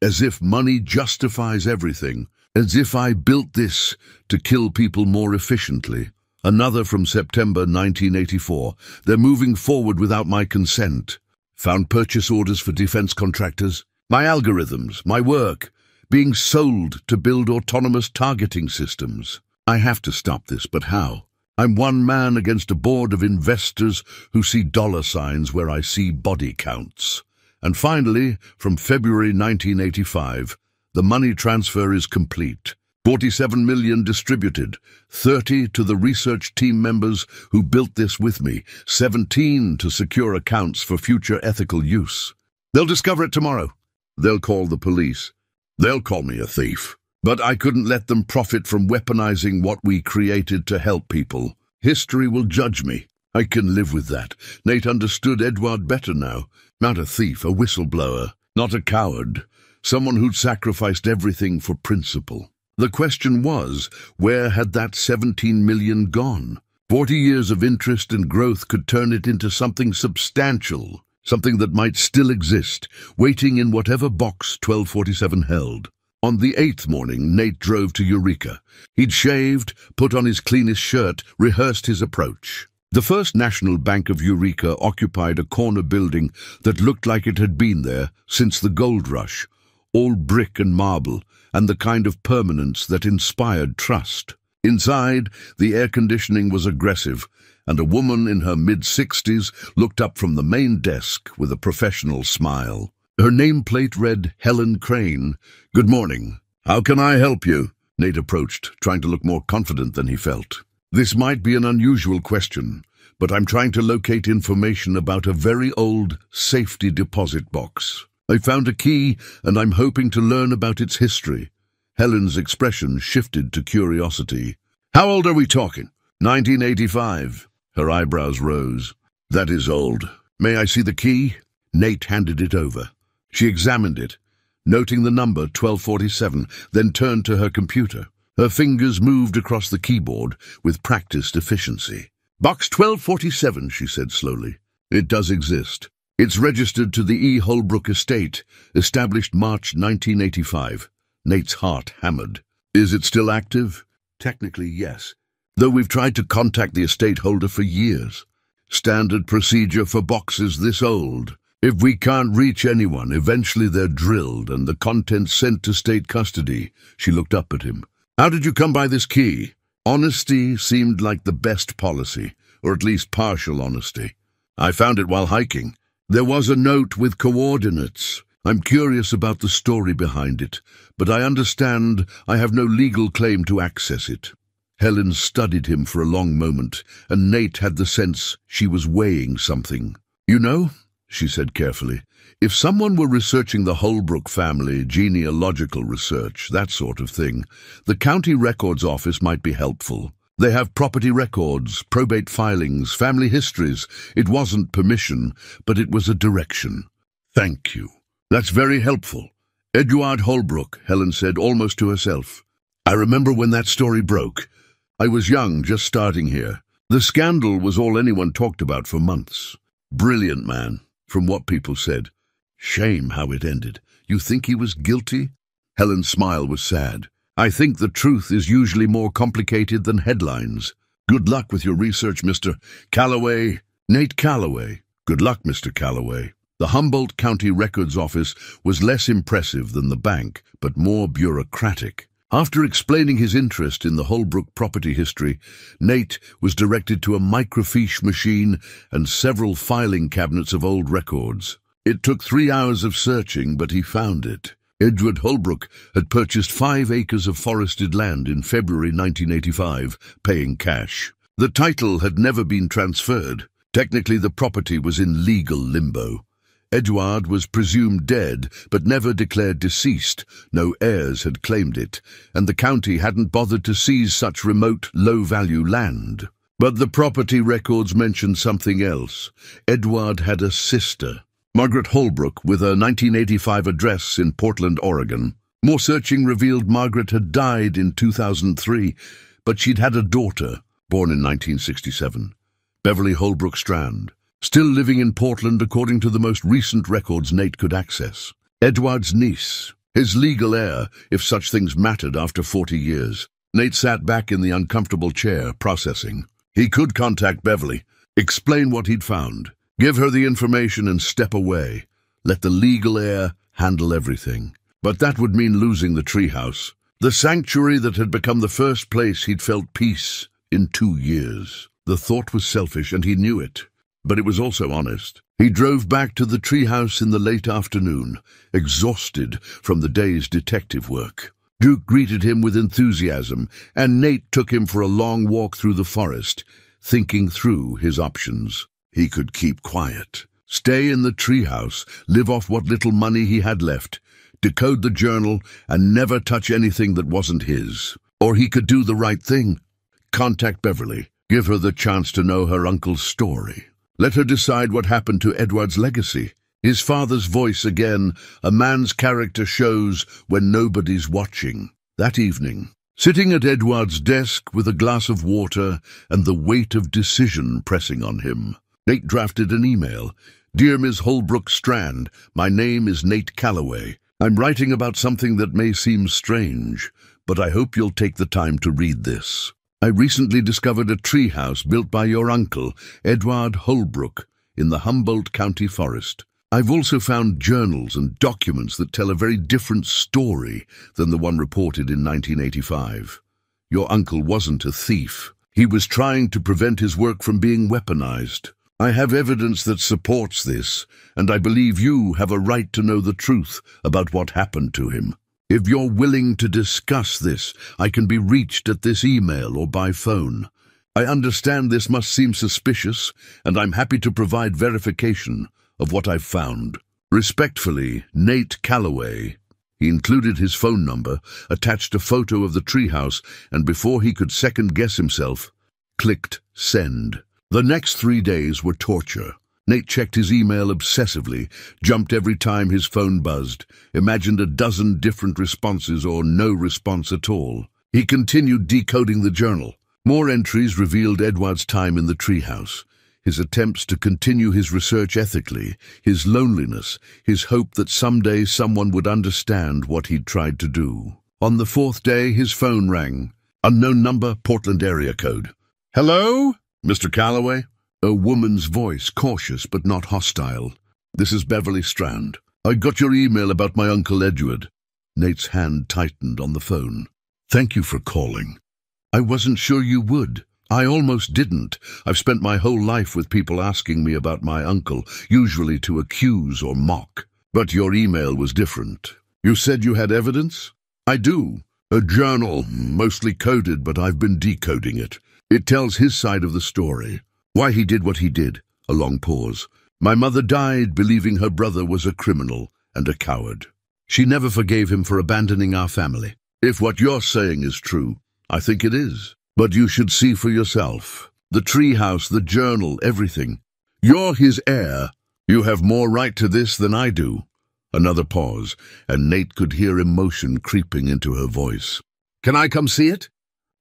As if money justifies everything. As if I built this to kill people more efficiently. Another from September 1984. They're moving forward without my consent. Found purchase orders for defense contractors. My algorithms, my work, being sold to build autonomous targeting systems. I have to stop this, but how? I'm one man against a board of investors who see dollar signs where I see body counts. And finally, from February 1985, the money transfer is complete. 47 million distributed, 30 to the research team members who built this with me, 17 to secure accounts for future ethical use. They'll discover it tomorrow. They'll call the police. They'll call me a thief. But I couldn't let them profit from weaponizing what we created to help people. History will judge me. I can live with that. Nate understood Edward better now. Not a thief, a whistleblower. Not a coward. Someone who'd sacrificed everything for principle. The question was, where had that 17 million gone? 40 years of interest and growth could turn it into something substantial, something that might still exist, waiting in whatever box 1247 held. On the 8th morning, Nate drove to Eureka. He'd shaved, put on his cleanest shirt, rehearsed his approach. The First National Bank of Eureka occupied a corner building that looked like it had been there since the gold rush, all brick and marble, and the kind of permanence that inspired trust. Inside, the air conditioning was aggressive, and a woman in her mid-60s looked up from the main desk with a professional smile. Her nameplate read Helen Crane. "Good morning. How can I help you?" Nate approached, trying to look more confident than he felt. This might be an unusual question, but I'm trying to locate information about a very old safety deposit box. I found a key, and I'm hoping to learn about its history." Helen's expression shifted to curiosity. "How old are we talking?" 1985. Her eyebrows rose. "That is old. May I see the key?" Nate handed it over. She examined it, noting the number 1247, then turned to her computer. Her fingers moved across the keyboard with practiced efficiency. "Box 1247, she said slowly. "It does exist. It's registered to the E. Holbrook estate, established March 1985. Nate's heart hammered. "Is it still active?" "Technically, yes, though we've tried to contact the estate holder for years. Standard procedure for boxes this old. If we can't reach anyone, eventually they're drilled and the contents sent to state custody." She looked up at him. "How did you come by this key?" Honesty seemed like the best policy, or at least partial honesty. "I found it while hiking. There was a note with coordinates. I'm curious about the story behind it, but I understand I have no legal claim to access it." Helen studied him for a long moment, and Nate had the sense she was weighing something. "You know," she said carefully, "if someone were researching the Holbrook family, genealogical research, that sort of thing, the county records office might be helpful. They have property records, probate filings, family histories. It wasn't permission, but it was a direction." "Thank you. That's very helpful." "Edward Holbrook," Helen said almost to herself. "I remember when that story broke. I was young, just starting here. The scandal was all anyone talked about for months. Brilliant man, from what people said. Shame how it ended. You think he was guilty?" Helen's smile was sad. "I think the truth is usually more complicated than headlines. Good luck with your research, Mr. Calloway." "Nate Calloway." "Good luck, Mr. Calloway." The Humboldt County Records Office was less impressive than the bank, but more bureaucratic. After explaining his interest in the Holbrook property history, Nate was directed to a microfiche machine and several filing cabinets of old records. It took 3 hours of searching, but he found it. Edward Holbrook had purchased 5 acres of forested land in February 1985, paying cash. The title had never been transferred. Technically, the property was in legal limbo. Edward was presumed dead, but never declared deceased. No heirs had claimed it, and the county hadn't bothered to seize such remote, low-value land. But the property records mentioned something else. Edward had a sister, Margaret Holbrook, with a 1985 address in Portland, Oregon. More searching revealed Margaret had died in 2003, but she'd had a daughter, born in 1967, Beverly Holbrook Strand, still living in Portland according to the most recent records Nate could access. Edward's niece, his legal heir, if such things mattered after 40 years. Nate sat back in the uncomfortable chair, processing. He could contact Beverly, explain what he'd found, give her the information and step away. Let the legal heir handle everything. But that would mean losing the treehouse, the sanctuary that had become the first place he'd felt peace in 2 years. The thought was selfish, and he knew it. But it was also honest. He drove back to the treehouse in the late afternoon, exhausted from the day's detective work. Duke greeted him with enthusiasm, and Nate took him for a long walk through the forest, thinking through his options. He could keep quiet, stay in the treehouse, live off what little money he had left, decode the journal, and never touch anything that wasn't his. Or he could do the right thing. Contact Beverly, give her the chance to know her uncle's story. Let her decide what happened to Edward's legacy. His father's voice again, a man's character shows when nobody's watching. That evening, sitting at Edward's desk with a glass of water and the weight of decision pressing on him, Nate drafted an email. "Dear Ms. Holbrook Strand, my name is Nate Calloway. I'm writing about something that may seem strange, but I hope you'll take the time to read this. I recently discovered a treehouse built by your uncle, Edward Holbrook, in the Humboldt County forest. I've also found journals and documents that tell a very different story than the one reported in 1985. Your uncle wasn't a thief. He was trying to prevent his work from being weaponized. I have evidence that supports this, and I believe you have a right to know the truth about what happened to him. If you're willing to discuss this, I can be reached at this email or by phone. I understand this must seem suspicious, and I'm happy to provide verification of what I've found. Respectfully, Nate Calloway. He included his phone number, attached a photo of the treehouse, and before he could second-guess himself, clicked send. The next 3 days were torture. Nate checked his email obsessively, jumped every time his phone buzzed, imagined a dozen different responses or no response at all. He continued decoding the journal. More entries revealed Edward's time in the treehouse, his attempts to continue his research ethically, his loneliness, his hope that someday someone would understand what he'd tried to do. On the 4th day, his phone rang. Unknown number, Portland area code. "Hello? Mr. Calloway?" A woman's voice, cautious but not hostile. "This is Beverly Strand. I got your email about my Uncle Edward." Nate's hand tightened on the phone. "Thank you for calling. I wasn't sure you would. I almost didn't. I've spent my whole life with people asking me about my uncle, usually to accuse or mock. But your email was different. You said you had evidence?" "I do. A journal, mostly coded, but I've been decoding it. It tells his side of the story. Why he did what he did." A long pause. "My mother died believing her brother was a criminal and a coward. She never forgave him for abandoning our family. If what you're saying is true, I think it is. But you should see for yourself. The treehouse, the journal, everything. You're his heir. You have more right to this than I do." Another pause, and Nate could hear emotion creeping into her voice. "Can I come see it?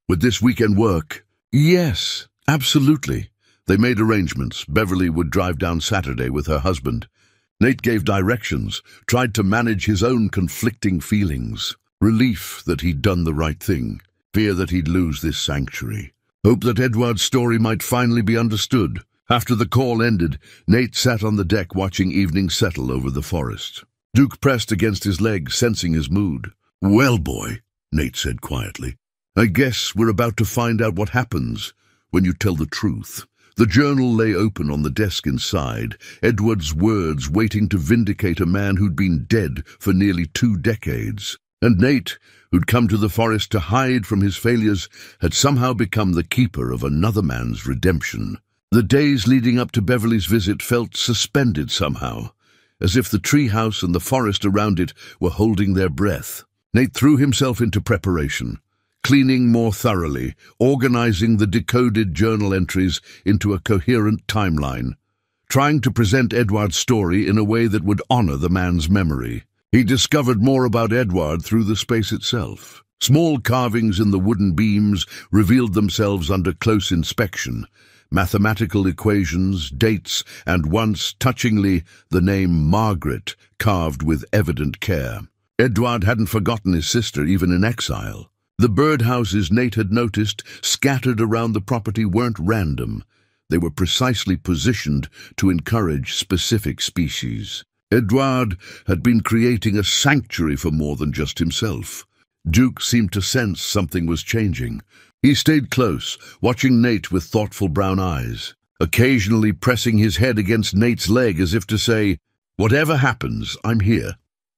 Would this weekend work?" "Yes, absolutely." They made arrangements. Beverly would drive down Saturday with her husband. Nate gave directions, tried to manage his own conflicting feelings. Relief that he'd done the right thing. Fear that he'd lose this sanctuary. Hope that Edward's story might finally be understood. After the call ended, Nate sat on the deck watching evening settle over the forest. Duke pressed against his leg, sensing his mood. "Well, boy," Nate said quietly, "I guess we're about to find out what happens when you tell the truth." The journal lay open on the desk inside, Edward's words waiting to vindicate a man who'd been dead for nearly 2 decades. And Nate, who'd come to the forest to hide from his failures, had somehow become the keeper of another man's redemption. The days leading up to Beverly's visit felt suspended somehow, as if the treehouse and the forest around it were holding their breath. Nate threw himself into preparation, cleaning more thoroughly, organizing the decoded journal entries into a coherent timeline, trying to present Edward's story in a way that would honor the man's memory. He discovered more about Edward through the space itself. Small carvings in the wooden beams revealed themselves under close inspection. Mathematical equations, dates, and once, touchingly, the name Margaret carved with evident care. Edward hadn't forgotten his sister, even in exile. The birdhouses Nate had noticed scattered around the property weren't random. They were precisely positioned to encourage specific species. Edward had been creating a sanctuary for more than just himself. Duke seemed to sense something was changing. He stayed close, watching Nate with thoughtful brown eyes, occasionally pressing his head against Nate's leg as if to say, "Whatever happens, I'm here."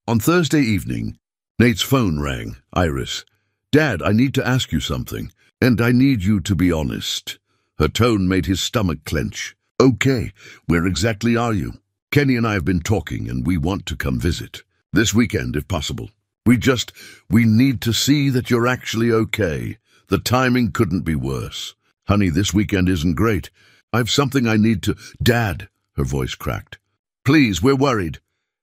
On Thursday evening, Nate's phone rang. Iris. "Dad, I need to ask you something, and I need you to be honest." Her tone made his stomach clench. "Okay, where exactly are you?" "Kenny and I have been talking, and we want to come visit. This weekend, if possible. We need to see that you're actually okay. The timing couldn't be worse. Honey, this weekend isn't great. I've something I need to—" "Dad," her voice cracked. "Please, we're worried."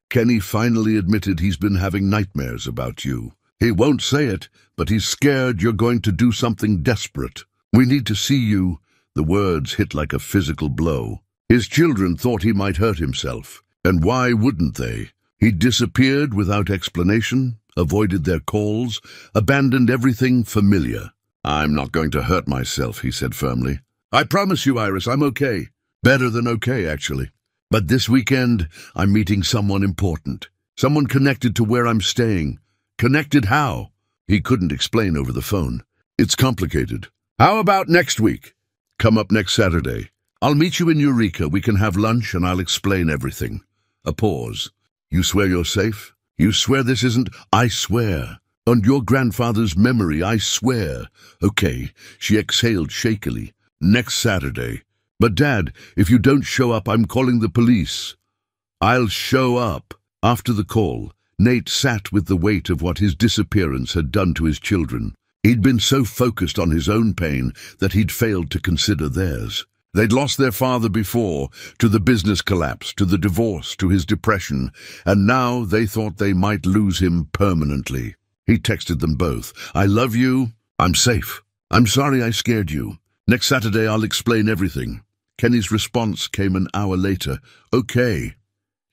Kenny finally admitted he's been having nightmares about you. He won't say it, but he's scared you're going to do something desperate. "We need to see you." The words hit like a physical blow. His children thought he might hurt himself. And why wouldn't they? He disappeared without explanation, avoided their calls, abandoned everything familiar. "I'm not going to hurt myself," he said firmly. "I promise you, Iris, I'm okay. Better than okay, actually. But this weekend, I'm meeting someone important. Someone connected to where I'm staying. Connected how?" He couldn't explain over the phone. "It's complicated." "How about next week? Come up next Saturday. I'll meet you in Eureka. We can have lunch and I'll explain everything." A pause. "You swear you're safe? You swear this isn't—" "I swear. On your grandfather's memory, I swear." "Okay." She exhaled shakily. Next Saturday. But Dad, if you don't show up, I'm calling the police. I'll show up. After the call, Nate sat with the weight of what his disappearance had done to his children. He'd been so focused on his own pain that he'd failed to consider theirs. They'd lost their father before, to the business collapse, to the divorce, to his depression, and now they thought they might lose him permanently. He texted them both. I love you. I'm safe. I'm sorry I scared you. Next Saturday I'll explain everything. Kenny's response came an hour later. Okay.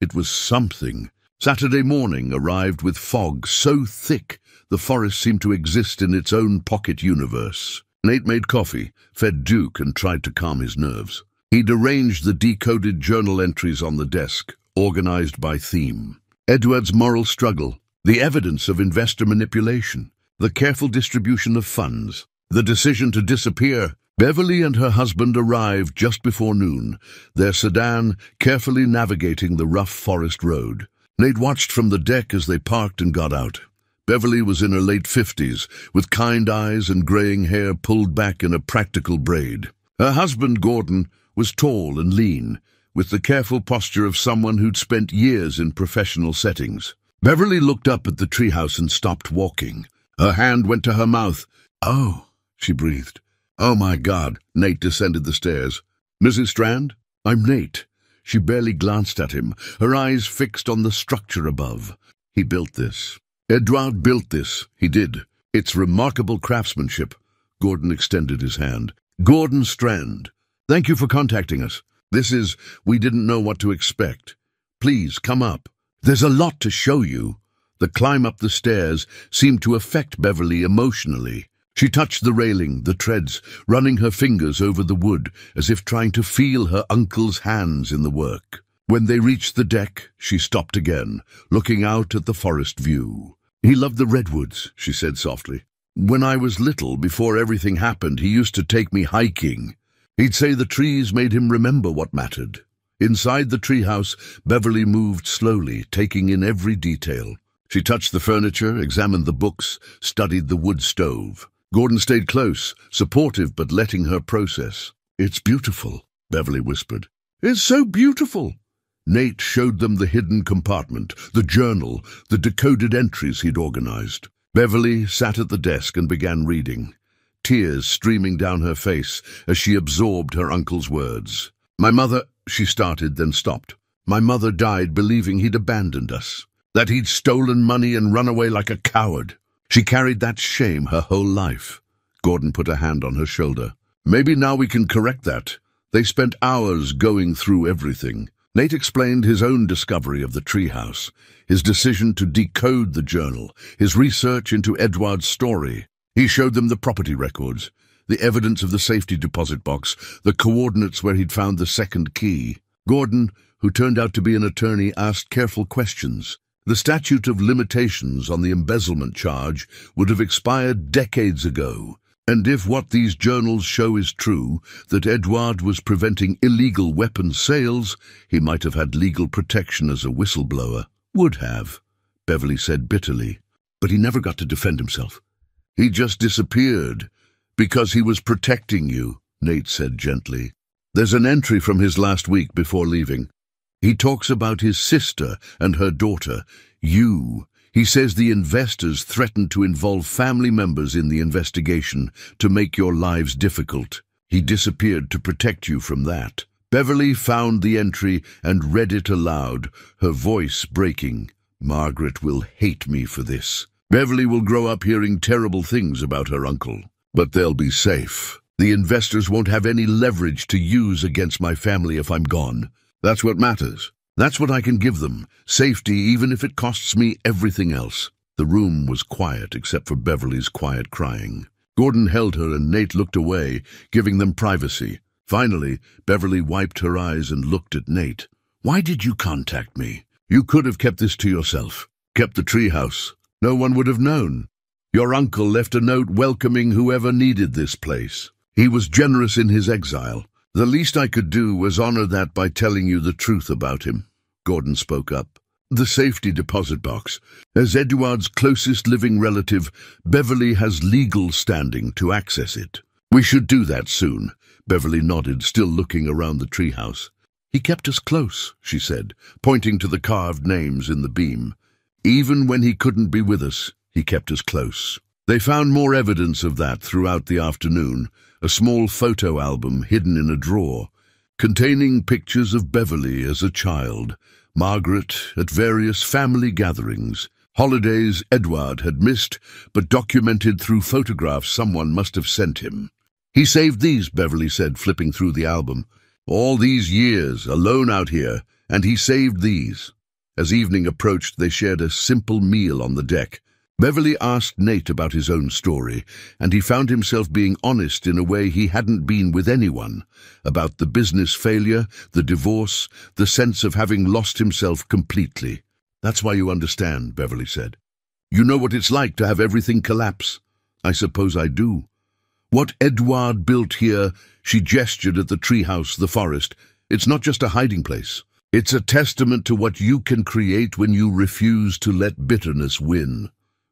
It was something. Saturday morning arrived with fog so thick the forest seemed to exist in its own pocket universe. Nate made coffee, fed Duke, and tried to calm his nerves. He'd arranged the decoded journal entries on the desk, organized by theme. Edward's moral struggle, the evidence of investor manipulation, the careful distribution of funds, the decision to disappear. Beverly and her husband arrived just before noon, their sedan carefully navigating the rough forest road. Nate watched from the deck as they parked and got out. Beverly was in her late 50s, with kind eyes and graying hair pulled back in a practical braid. Her husband, Gordon, was tall and lean, with the careful posture of someone who'd spent years in professional settings. Beverly looked up at the treehouse and stopped walking. Her hand went to her mouth. Oh, she breathed. Oh, my God. Nate descended the stairs. Mrs. Strand? I'm Nate. She barely glanced at him, her eyes fixed on the structure above. He built this. Edward built this. He did. It's remarkable craftsmanship. Gordon extended his hand. Gordon Strand. Thank you for contacting us. We didn't know what to expect. Please, come up. There's a lot to show you. The climb up the stairs seemed to affect Beverly emotionally. She touched the railing, the treads, running her fingers over the wood, as if trying to feel her uncle's hands in the work. When they reached the deck, she stopped again, looking out at the forest view. He loved the redwoods, she said softly. When I was little, before everything happened, he used to take me hiking. He'd say the trees made him remember what mattered. Inside the treehouse, Beverly moved slowly, taking in every detail. She touched the furniture, examined the books, studied the wood stove. Gordon stayed close, supportive but letting her process. It's beautiful, Beverly whispered. It's so beautiful. Nate showed them the hidden compartment, the journal, the decoded entries he'd organized. Beverly sat at the desk and began reading, tears streaming down her face as she absorbed her uncle's words. My mother, she started, then stopped. My mother died believing he'd abandoned us, that he'd stolen money and run away like a coward. She carried that shame her whole life. Gordon put a hand on her shoulder. Maybe now we can correct that. They spent hours going through everything. Nate explained his own discovery of the treehouse, his decision to decode the journal, his research into Edward's story. He showed them the property records, the evidence of the safety deposit box, the coordinates where he'd found the second key. Gordon, who turned out to be an attorney, asked careful questions. The statute of limitations on the embezzlement charge would have expired decades ago. And if what these journals show is true, that Edward was preventing illegal weapons sales, he might have had legal protection as a whistleblower. Would have, Beverly said bitterly. But he never got to defend himself. He just disappeared. Because he was protecting you, Nate said gently. There's an entry from his last week before leaving. He talks about his sister and her daughter, you. He says the investors threatened to involve family members in the investigation to make your lives difficult. He disappeared to protect you from that. Beverly found the entry and read it aloud, her voice breaking. Margaret will hate me for this. Beverly will grow up hearing terrible things about her uncle. But they'll be safe. The investors won't have any leverage to use against my family if I'm gone. That's what matters. That's what I can give them. Safety, even if it costs me everything else. The room was quiet except for Beverly's quiet crying. Gordon held her and Nate looked away, giving them privacy. Finally, Beverly wiped her eyes and looked at Nate. Why did you contact me? You could have kept this to yourself. Kept the treehouse. No one would have known. Your uncle left a note welcoming whoever needed this place. He was generous in his exile. The least I could do was honor that by telling you the truth about him. Gordon spoke up. The safety deposit box. As Edward's closest living relative, Beverly has legal standing to access it. We should do that soon. Beverly nodded, still looking around the treehouse. "He kept us close," she said, pointing to the carved names in the beam. "Even when he couldn't be with us, he kept us close." They found more evidence of that throughout the afternoon, a small photo album hidden in a drawer, containing pictures of Beverly as a child, Margaret at various family gatherings, holidays Edward had missed but documented through photographs someone must have sent him. "He saved these," Beverly said, flipping through the album. "All these years, alone out here, and he saved these." As evening approached, they shared a simple meal on the deck. Beverly asked Nate about his own story, and he found himself being honest in a way he hadn't been with anyone, about the business failure, the divorce, the sense of having lost himself completely. "That's why you understand," Beverly said. "You know what it's like to have everything collapse." "I suppose I do." "What Edward built here," she gestured at the treehouse, the forest, "it's not just a hiding place. It's a testament to what you can create when you refuse to let bitterness win."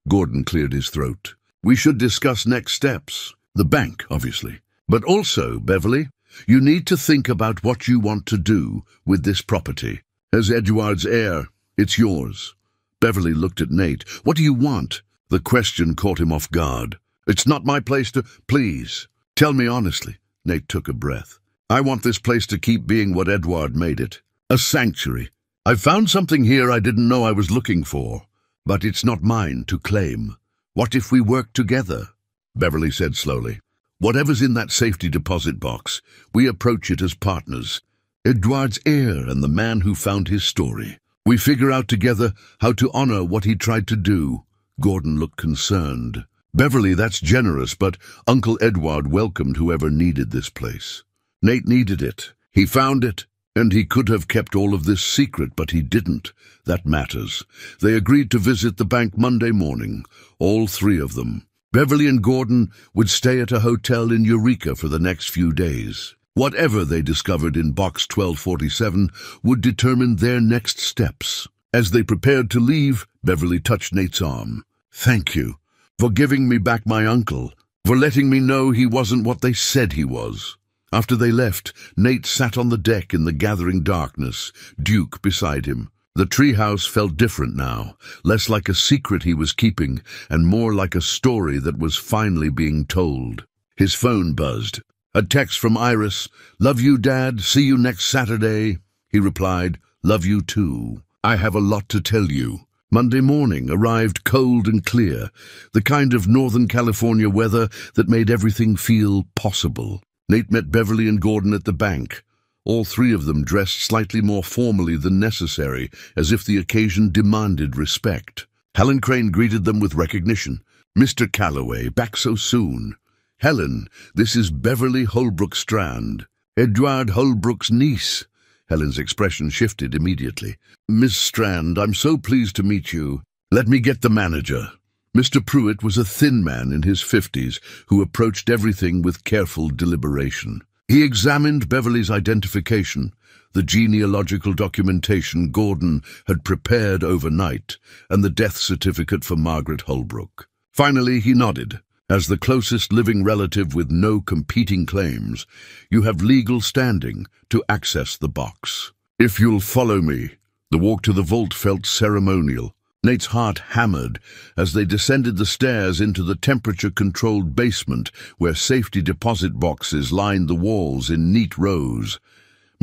Gordon cleared his throat. "We should discuss next steps. The bank, obviously. But also, Beverly, you need to think about what you want to do with this property. As Edward's heir, it's yours." Beverly looked at Nate. "What do you want?" The question caught him off guard. "It's not my place to—" "Please, tell me honestly." Nate took a breath. "I want this place to keep being what Edward made it. A sanctuary. I've found something here I didn't know I was looking for. But it's not mine to claim. What if we work together?" Beverly said slowly. "Whatever's in that safety deposit box, we approach it as partners. Edward's heir and the man who found his story. We figure out together how to honor what he tried to do." Gordon looked concerned. "Beverly, that's generous, but Uncle Edward welcomed whoever needed this place. Nate needed it. He found it. And he could have kept all of this secret, but he didn't. That matters. They agreed to visit the bank Monday morning, all three of them. Beverly and Gordon would stay at a hotel in Eureka for the next few days. Whatever they discovered in Box 1247 would determine their next steps. As they prepared to leave, Beverly touched Nate's arm. "Thank you for giving me back my uncle, for letting me know he wasn't what they said he was." After they left, Nate sat on the deck in the gathering darkness, Duke beside him. The treehouse felt different now, less like a secret he was keeping, and more like a story that was finally being told. His phone buzzed. A text from Iris. "Love you, Dad. See you next Saturday." He replied, "Love you too. I have a lot to tell you." Monday morning arrived cold and clear, the kind of Northern California weather that made everything feel possible. Nate met Beverly and Gordon at the bank. All three of them dressed slightly more formally than necessary, as if the occasion demanded respect. Helen Crane greeted them with recognition. "Mr. Calloway, back so soon." "Helen, this is Beverly Holbrook Strand, Edward Holbrook's niece." Helen's expression shifted immediately. "Miss Strand, I'm so pleased to meet you. Let me get the manager." Mr. Pruitt was a thin man in his 50s who approached everything with careful deliberation. He examined Beverly's identification, the genealogical documentation Gordon had prepared overnight, and the death certificate for Margaret Holbrook. Finally, he nodded. "As the closest living relative with no competing claims, you have legal standing to access the box. If you'll follow me." The walk to the vault felt ceremonial. Nate's heart hammered as they descended the stairs into the temperature-controlled basement where safety deposit boxes lined the walls in neat rows.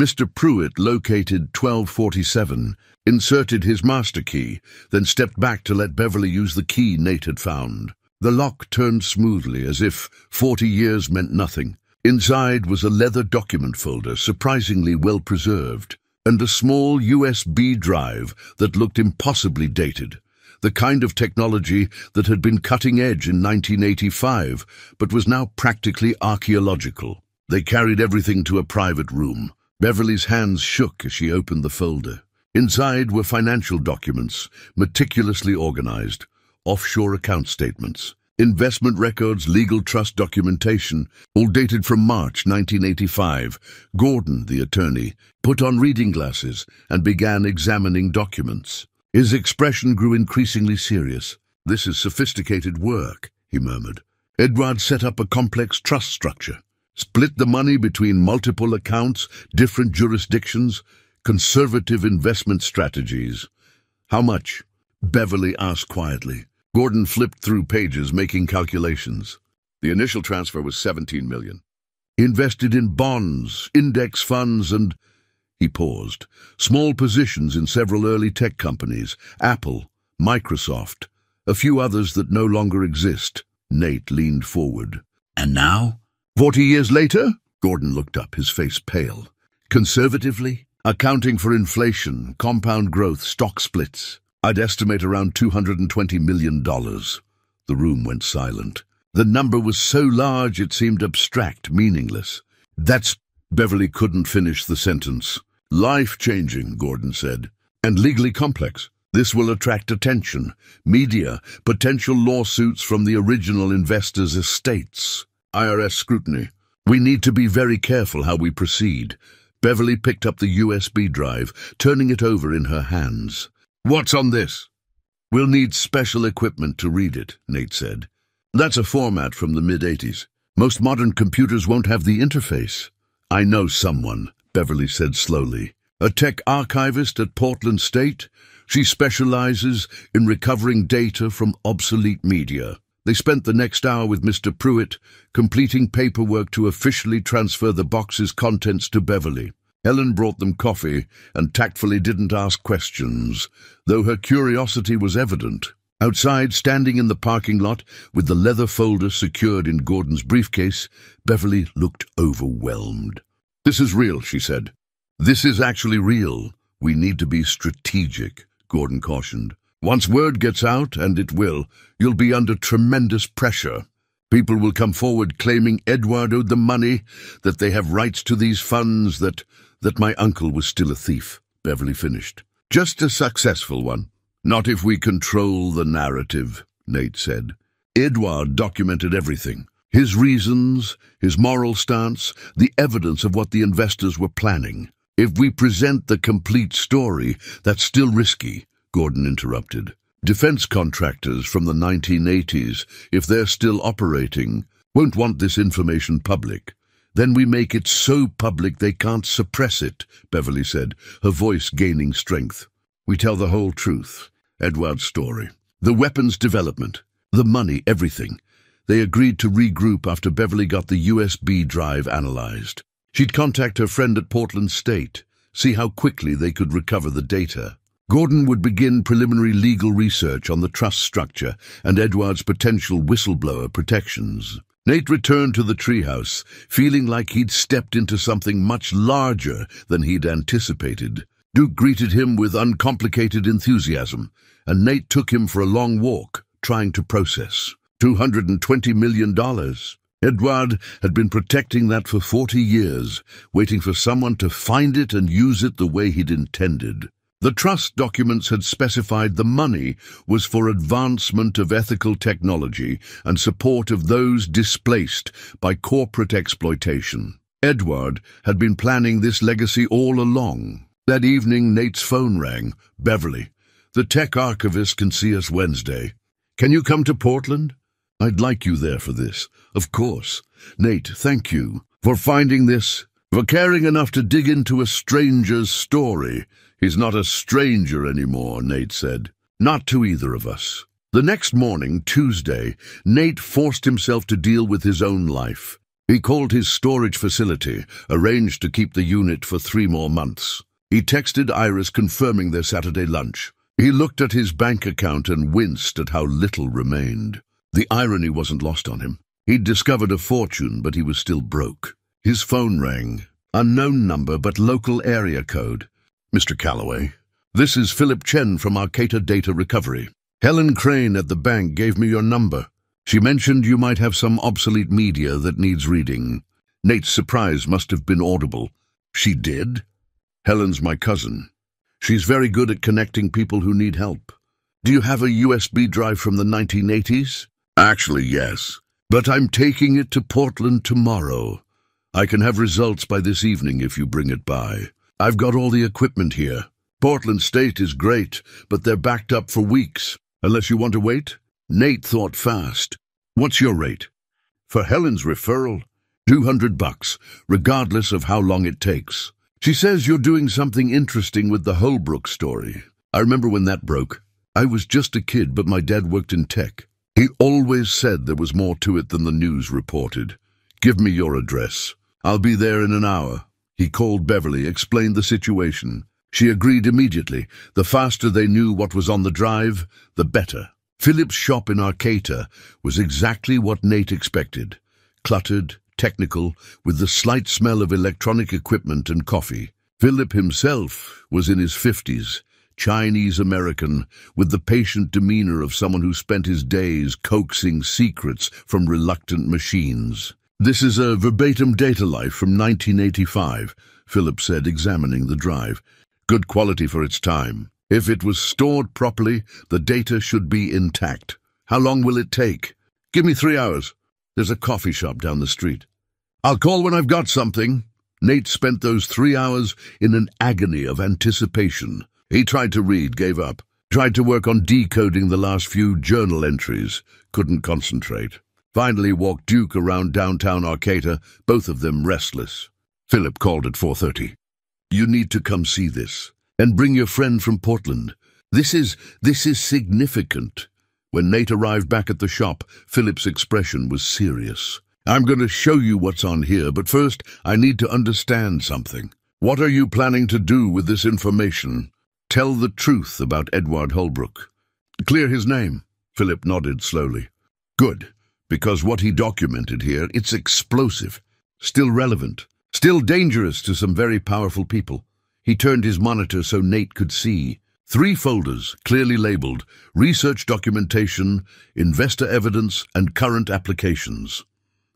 Mr. Pruitt located 1247, inserted his master key, then stepped back to let Beverly use the key Nate had found. The lock turned smoothly, as if 40 years meant nothing. Inside was a leather document folder, surprisingly well-preserved, and a small USB drive that looked impossibly dated, the kind of technology that had been cutting-edge in 1985, but was now practically archaeological. They carried everything to a private room. Beverly's hands shook as she opened the folder. Inside were financial documents, meticulously organized, offshore account statements, investment records, legal trust documentation, all dated from March 1985. Gordon, the attorney, put on reading glasses and began examining documents. His expression grew increasingly serious. "This is sophisticated work," he murmured. "Edward set up a complex trust structure. Split the money between multiple accounts, different jurisdictions, conservative investment strategies. How much? Beverly asked quietly. Gordon flipped through pages, making calculations. The initial transfer was $17 million. Invested in bonds, index funds, and... He paused. Small positions in several early tech companies, Apple, Microsoft, a few others that no longer exist. Nate leaned forward. And now? 40 years later? Gordon looked up, his face pale. Conservatively, accounting for inflation, compound growth, stock splits, I'd estimate around $220 million. The room went silent. The number was so large it seemed abstract, meaningless. That's... Beverly couldn't finish the sentence. Life-changing, Gordon said, and legally complex. This will attract attention, media, potential lawsuits from the original investors' estates, IRS scrutiny. We need to be very careful how we proceed. Beverly picked up the USB drive, turning it over in her hands. What's on this? We'll need special equipment to read it, Nate said. That's a format from the mid-80s. Most modern computers won't have the interface. I know someone, Beverly said slowly. A tech archivist at Portland State. She specializes in recovering data from obsolete media. They spent the next hour with Mr. Pruitt, completing paperwork to officially transfer the box's contents to Beverly. Helen brought them coffee and tactfully didn't ask questions, though her curiosity was evident. Outside, standing in the parking lot with the leather folder secured in Gordon's briefcase, Beverly looked overwhelmed. This is real, she said. This is actually real. We need to be strategic, Gordon cautioned. Once word gets out, and it will, you'll be under tremendous pressure. People will come forward claiming Edward owed the money, that they have rights to these funds, that my uncle was still a thief, Beverly finished. Just a successful one. Not if we control the narrative, Nate said. Edward documented everything. His reasons, his moral stance, the evidence of what the investors were planning. If we present the complete story, that's still risky, Gordon interrupted. Defense contractors from the 1980s, if they're still operating, won't want this information public. Then we make it so public they can't suppress it, Beverly said, her voice gaining strength. We tell the whole truth. Edward's story. The weapons development. The money, everything. They agreed to regroup after Beverly got the USB drive analyzed. She'd contact her friend at Portland State, see how quickly they could recover the data. Gordon would begin preliminary legal research on the trust structure and Edward's potential whistleblower protections. Nate returned to the treehouse, feeling like he'd stepped into something much larger than he'd anticipated. Duke greeted him with uncomplicated enthusiasm, and Nate took him for a long walk, trying to process. $220 million. Edward had been protecting that for 40 years, waiting for someone to find it and use it the way he'd intended. The trust documents had specified the money was for advancement of ethical technology and support of those displaced by corporate exploitation. Edward had been planning this legacy all along. That evening, Nate's phone rang. Beverly, the tech archivist can see us Wednesday. Can you come to Portland? I'd like you there for this. Of course. Nate, thank you for finding this, for caring enough to dig into a stranger's story. He's not a stranger anymore, Nate said. Not to either of us. The next morning, Tuesday, Nate forced himself to deal with his own life. He called his storage facility, arranged to keep the unit for 3 more months. He texted Iris confirming their Saturday lunch. He looked at his bank account and winced at how little remained. The irony wasn't lost on him. He'd discovered a fortune, but he was still broke. His phone rang. Unknown number, but local area code. Mr. Calloway, this is Philip Chen from Arcata Data Recovery. Helen Crane at the bank gave me your number. She mentioned you might have some obsolete media that needs reading. Nate's surprise must have been audible. She did? Helen's my cousin. She's very good at connecting people who need help. Do you have a USB drive from the 1980s? Actually, yes. But I'm taking it to Portland tomorrow. I can have results by this evening if you bring it by. I've got all the equipment here. Portland State is great, but they're backed up for weeks. Unless you want to wait? Nate thought fast. What's your rate? For Helen's referral? $200, regardless of how long it takes. She says you're doing something interesting with the Holbrook story. I remember when that broke. I was just a kid, but my dad worked in tech. He always said there was more to it than the news reported. Give me your address. I'll be there in an hour. He called Beverly, explained the situation. She agreed immediately. The faster they knew what was on the drive, the better. Philip's shop in Arcata was exactly what Nate expected. Cluttered, technical, with the slight smell of electronic equipment and coffee. Philip himself was in his 50s, Chinese-American, with the patient demeanor of someone who spent his days coaxing secrets from reluctant machines. This is a verbatim data life from 1985, Philip said, examining the drive. Good quality for its time. If it was stored properly, the data should be intact. How long will it take? Give me 3 hours. There's a coffee shop down the street. I'll call when I've got something. Nate spent those 3 hours in an agony of anticipation. He tried to read, gave up. Tried to work on decoding the last few journal entries. Couldn't concentrate. Finally walked Duke around downtown Arcata, both of them restless. Philip called at 4:30. You need to come see this. And bring your friend from Portland. This is significant. When Nate arrived back at the shop, Philip's expression was serious. I'm going to show you what's on here, but first I need to understand something. What are you planning to do with this information? Tell the truth about Edward Holbrook. Clear his name. Philip nodded slowly. Good, because what he documented here, it's explosive, still relevant, still dangerous to some very powerful people. He turned his monitor so Nate could see. 3 folders, clearly labeled, research documentation, investor evidence, and current applications.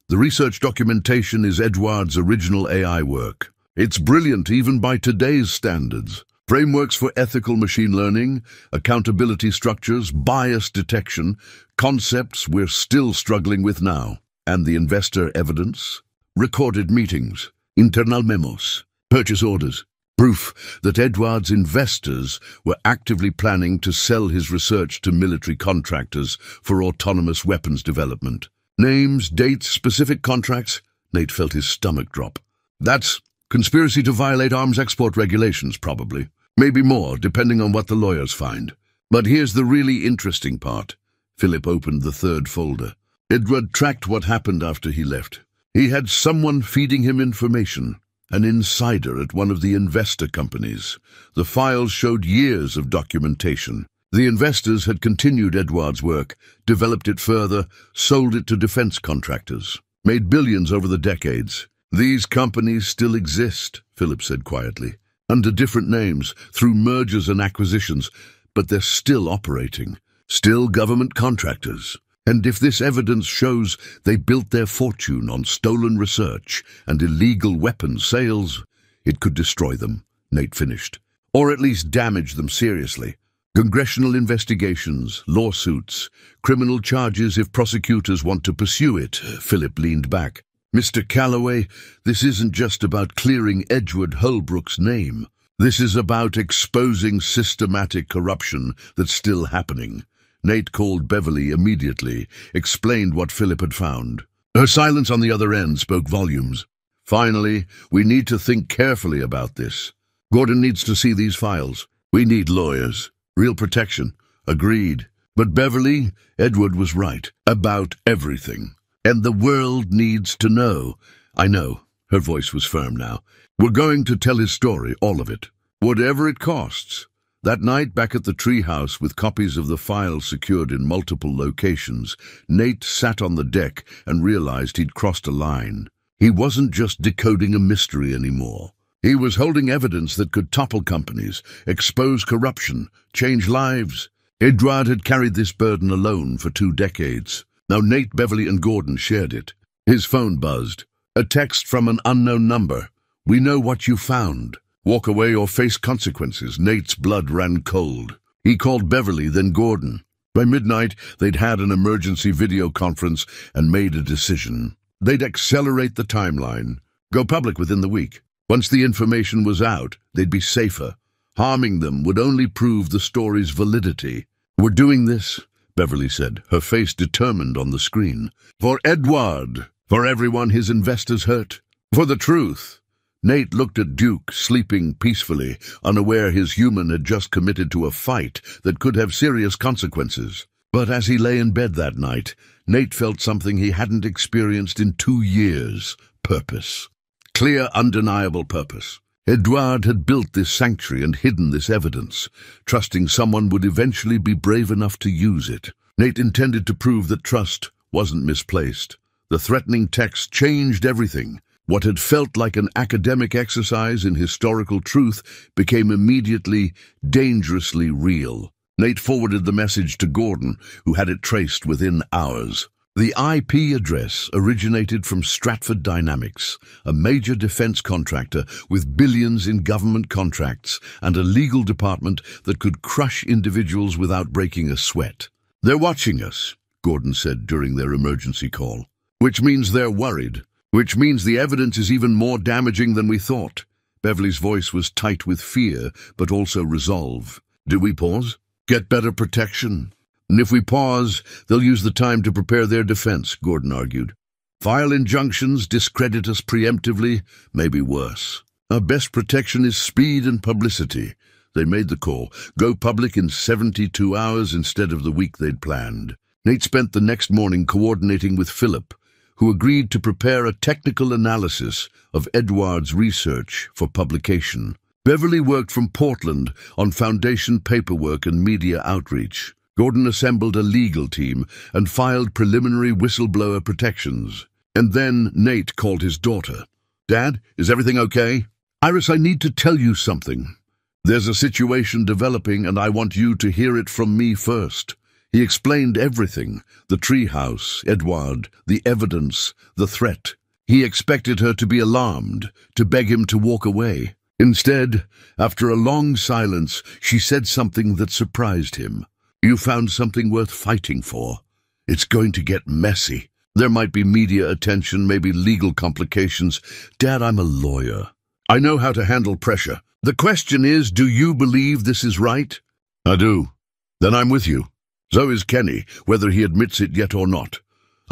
The research documentation is Edward's original AI work. It's brilliant even by today's standards. Frameworks for ethical machine learning, accountability structures, bias detection, concepts we're still struggling with now. And the investor evidence? Recorded meetings, internal memos, purchase orders. Proof that Edward's investors were actively planning to sell his research to military contractors for autonomous weapons development. Names, dates, specific contracts. Nate felt his stomach drop. That's conspiracy to violate arms export regulations, probably. Maybe more, depending on what the lawyers find. But here's the really interesting part. Philip opened the 3rd folder. Edward tracked what happened after he left. He had someone feeding him information. An insider at one of the investor companies. The files showed years of documentation. The investors had continued Edward's work, developed it further, sold it to defense contractors, made billions over the decades. These companies still exist, Philip said quietly, under different names, through mergers and acquisitions, but they're still operating, still government contractors. And if this evidence shows they built their fortune on stolen research and illegal weapons sales, it could destroy them, Nate finished, or at least damage them seriously. Congressional investigations, lawsuits, criminal charges if prosecutors want to pursue it, Philip leaned back. Mr. Calloway, this isn't just about clearing Edward Holbrook's name. This is about exposing systematic corruption that's still happening. Nate called Beverly immediately, explained what Philip had found. Her silence on the other end spoke volumes. Finally, we need to think carefully about this. Gordon needs to see these files. We need lawyers. Real protection. Agreed. But Beverly, Edward was right. About everything. And the world needs to know. I know. Her voice was firm now. We're going to tell his story, all of it. Whatever it costs. That night, back at the treehouse with copies of the files secured in multiple locations, Nate sat on the deck and realized he'd crossed a line. He wasn't just decoding a mystery anymore. He was holding evidence that could topple companies, expose corruption, change lives. Edward had carried this burden alone for 2 decades. Now Nate, Beverly, and Gordon shared it. His phone buzzed. A text from an unknown number. We know what you found. Walk away or face consequences. Nate's blood ran cold. He called Beverly, then Gordon. By midnight, they'd had an emergency video conference and made a decision. They'd accelerate the timeline, go public within the week. Once the information was out, they'd be safer. Harming them would only prove the story's validity. We're doing this, Beverly said, her face determined on the screen. For Edward, For everyone his investors hurt? For the truth? Nate looked at Duke, sleeping peacefully, unaware his human had just committed to a fight that could have serious consequences. But as he lay in bed that night, Nate felt something he hadn't experienced in 2 years. Purpose. Clear, undeniable purpose. Edouard had built this sanctuary and hidden this evidence, trusting someone would eventually be brave enough to use it. Nate intended to prove that trust wasn't misplaced. The threatening text changed everything. What had felt like an academic exercise in historical truth became immediately, dangerously real. Nate forwarded the message to Gordon, who had it traced within hours. The IP address originated from Stratford Dynamics, a major defense contractor with billions in government contracts and a legal department that could crush individuals without breaking a sweat. "They're watching us," Gordon said during their emergency call. "Which means they're worried. Which means the evidence is even more damaging than we thought." Beverly's voice was tight with fear, but also resolve. "Do we pause? Get better protection? And if we pause, they'll use the time to prepare their defense," Gordon argued. "File injunctions, discredit us preemptively, maybe worse. Our best protection is speed and publicity." They made the call. Go public in 72 hours instead of the week they'd planned. Nate spent the next morning coordinating with Philip, who agreed to prepare a technical analysis of Edouard's research for publication. Beverly worked from Portland on foundation paperwork and media outreach. Gordon assembled a legal team and filed preliminary whistleblower protections. And then Nate called his daughter. "Dad, is everything okay?" "Iris, I need to tell you something. There's a situation developing and I want you to hear it from me first." He explained everything: the treehouse, Edouard, the evidence, the threat. He expected her to be alarmed, to beg him to walk away. Instead, after a long silence, she said something that surprised him. "You found something worth fighting for. It's going to get messy. There might be media attention, maybe legal complications. Dad, I'm a lawyer. I know how to handle pressure. The question is, do you believe this is right?" "I do." "Then I'm with you. So is Kenny, whether he admits it yet or not."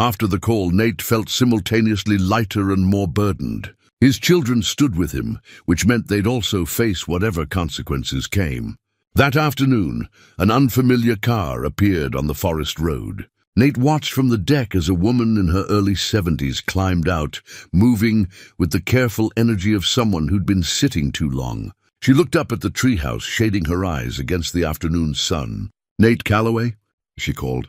After the call, Nate felt simultaneously lighter and more burdened. His children stood with him, which meant they'd also face whatever consequences came. That afternoon, an unfamiliar car appeared on the forest road. Nate watched from the deck as a woman in her early 70s climbed out, moving with the careful energy of someone who'd been sitting too long. She looked up at the treehouse, shading her eyes against the afternoon sun. "Nate Calloway?" she called.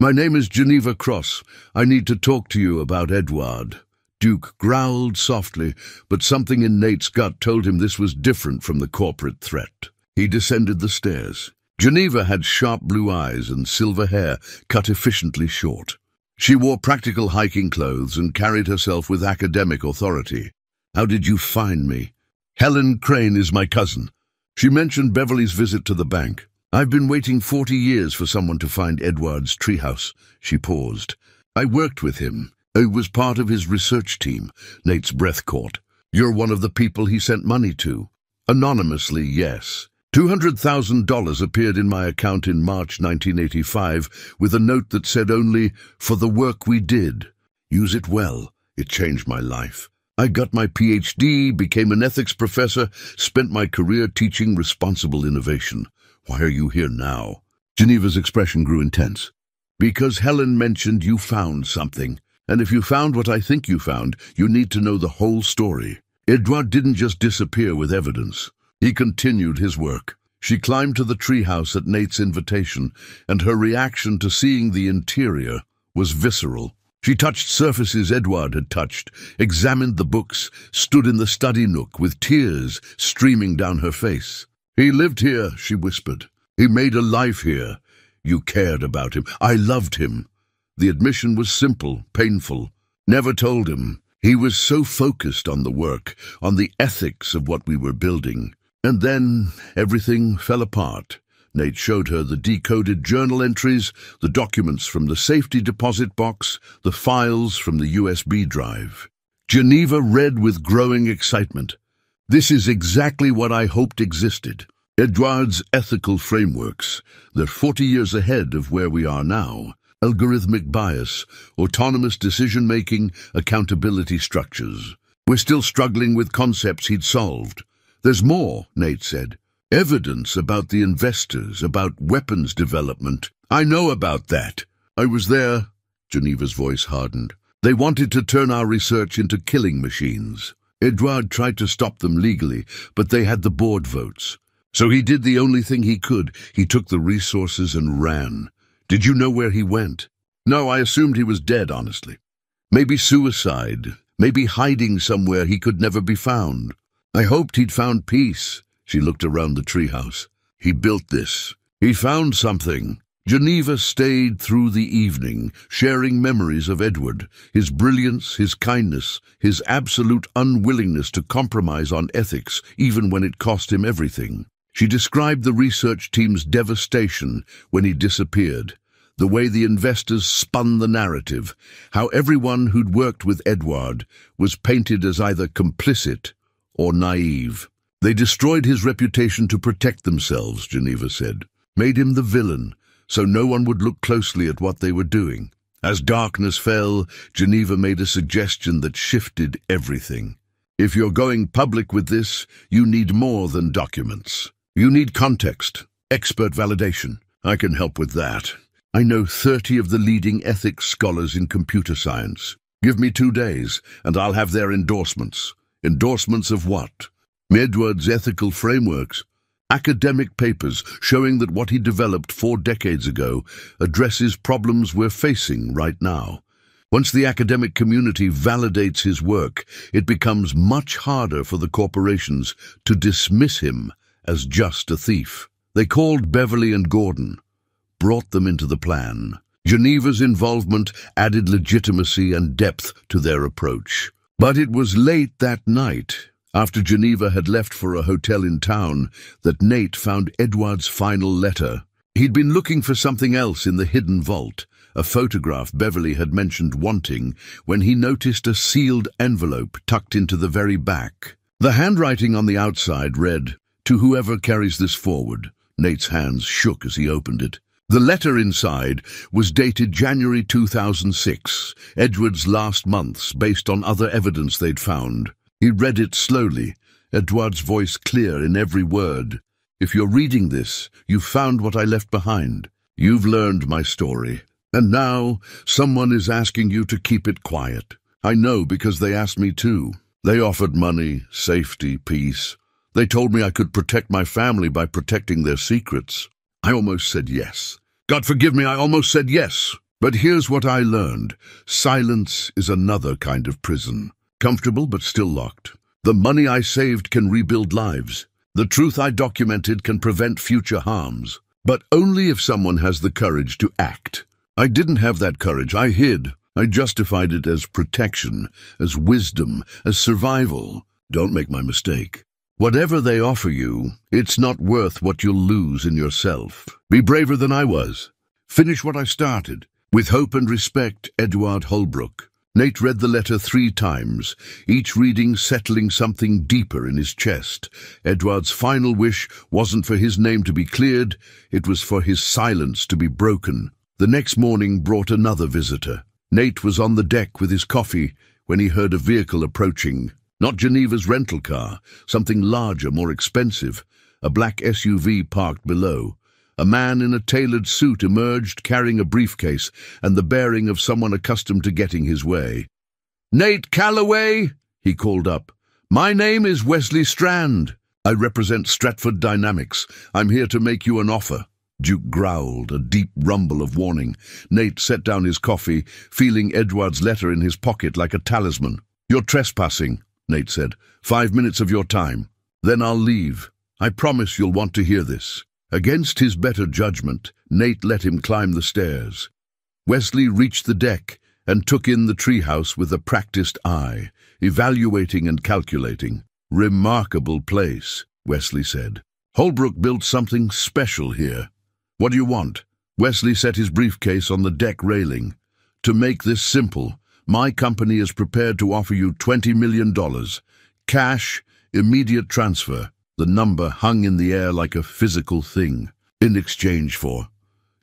"My name is Geneva Cross. I need to talk to you about Edouard." Duke growled softly, but something in Nate's gut told him this was different from the corporate threat. He descended the stairs. Geneva had sharp blue eyes and silver hair cut efficiently short. She wore practical hiking clothes and carried herself with academic authority. "How did you find me?" "Helen Crane is my cousin." She mentioned Beverly's visit to the bank. "I've been waiting 40 years for someone to find Edouard's treehouse." She paused. "I worked with him. I was part of his research team." Nate's breath caught. "You're one of the people he sent money to?" "Anonymously, yes. $200,000 appeared in my account in March 1985 with a note that said only, 'For the work we did. Use it well. It changed my life. I got my PhD, became an ethics professor, spent my career teaching responsible innovation. Why are you here now?" Geneva's expression grew intense. "Because Helen mentioned you found something. And if you found what I think you found, you need to know the whole story. Edouard didn't just disappear with evidence. He continued his work." She climbed to the treehouse at Nate's invitation, and her reaction to seeing the interior was visceral. She touched surfaces Edouard had touched, examined the books, stood in the study nook with tears streaming down her face. "He lived here," she whispered. "He made a life here. You cared about him. I loved him." The admission was simple, painful. Never told him. He was so focused on the work, on the ethics of what we were building. And then everything fell apart. Nate showed her the decoded journal entries, the documents from the safety deposit box, the files from the USB drive. Geneva read with growing excitement. "This is exactly what I hoped existed. Edouard's ethical frameworks. They're 40 years ahead of where we are now. algorithmic bias, autonomous decision-making, accountability structures. We're still struggling with concepts he'd solved. There's more, Nate said. Evidence about the investors, about weapons development. I know about that. I was there. Geneva's voice hardened. They wanted to turn our research into killing machines. Edward tried to stop them legally, but they had the board votes. So he did the only thing he could. He took the resources and ran. Did you know where he went? No, I assumed he was dead, honestly. Maybe suicide. Maybe hiding somewhere he could never be found. I hoped he'd found peace. She looked around the treehouse. He built this. He found something. Geneva stayed through the evening, sharing memories of Edward, his brilliance, his kindness, his absolute unwillingness to compromise on ethics, even when it cost him everything. She described the research team's devastation when he disappeared, the way the investors spun the narrative, how everyone who'd worked with Edward was painted as either complicit or naive. They destroyed his reputation to protect themselves, Geneva said, made him the villain, so no one would look closely at what they were doing. As darkness fell, Geneva made a suggestion that shifted everything. If you're going public with this, you need more than documents. You need context, expert validation. I can help with that. I know 30 of the leading ethics scholars in computer science. Give me 2 days, and I'll have their endorsements. Endorsements of what? Edward's ethical frameworks. Academic papers showing that what he developed 4 decades ago addresses problems we're facing right now. Once the academic community validates his work, it becomes much harder for the corporations to dismiss him as just a thief. They called Beverly and Gordon, brought them into the plan. Geneva's involvement added legitimacy and depth to their approach. But it was late that night, after Geneva had left for a hotel in town, that Nate found Edward's final letter. He'd been looking for something else in the hidden vault, a photograph Beverly had mentioned wanting, when he noticed a sealed envelope tucked into the very back. The handwriting on the outside read, "To whoever carries this forward." Nate's hands shook as he opened it. The letter inside was dated January 2006, Edward's last months, based on other evidence they'd found. He read it slowly, Edward's voice clear in every word. "If you're reading this, you've found what I left behind. You've learned my story. And now, someone is asking you to keep it quiet. I know because they asked me too. They offered money, safety, peace. They told me I could protect my family by protecting their secrets. I almost said yes. God forgive me, I almost said yes. But here's what I learned. Silence is another kind of prison. Comfortable but still locked. The money I saved can rebuild lives. The truth I documented can prevent future harms. But only if someone has the courage to act. I didn't have that courage. I hid. I justified it as protection, as wisdom, as survival. Don't make my mistake. Whatever they offer you, it's not worth what you'll lose in yourself. Be braver than I was. Finish what I started. With hope and respect, Edward Holbrook. Nate read the letter 3 times, each reading settling something deeper in his chest. Edward's final wish wasn't for his name to be cleared, it was for his silence to be broken. The next morning brought another visitor. Nate was on the deck with his coffee when he heard a vehicle approaching. Not Geneva's rental car, something larger, more expensive. A black SUV parked below. A man in a tailored suit emerged, carrying a briefcase and the bearing of someone accustomed to getting his way. "Nate Calloway," he called up. "My name is Wesley Strand. I represent Stratford Dynamics. I'm here to make you an offer." Duke growled, a deep rumble of warning. Nate set down his coffee, feeling Edward's letter in his pocket like a talisman. "You're trespassing," Nate said. 5 minutes of your time. Then I'll leave. I promise you'll want to hear this." Against his better judgment, Nate let him climb the stairs. Wesley reached the deck and took in the treehouse with a practiced eye, evaluating and calculating. "Remarkable place," Wesley said. "Holbrook built something special here. What do you want?" Wesley set his briefcase on the deck railing. "To make this simple, my company is prepared to offer you $20 million. Cash, immediate transfer." The number hung in the air like a physical thing. "In exchange for..."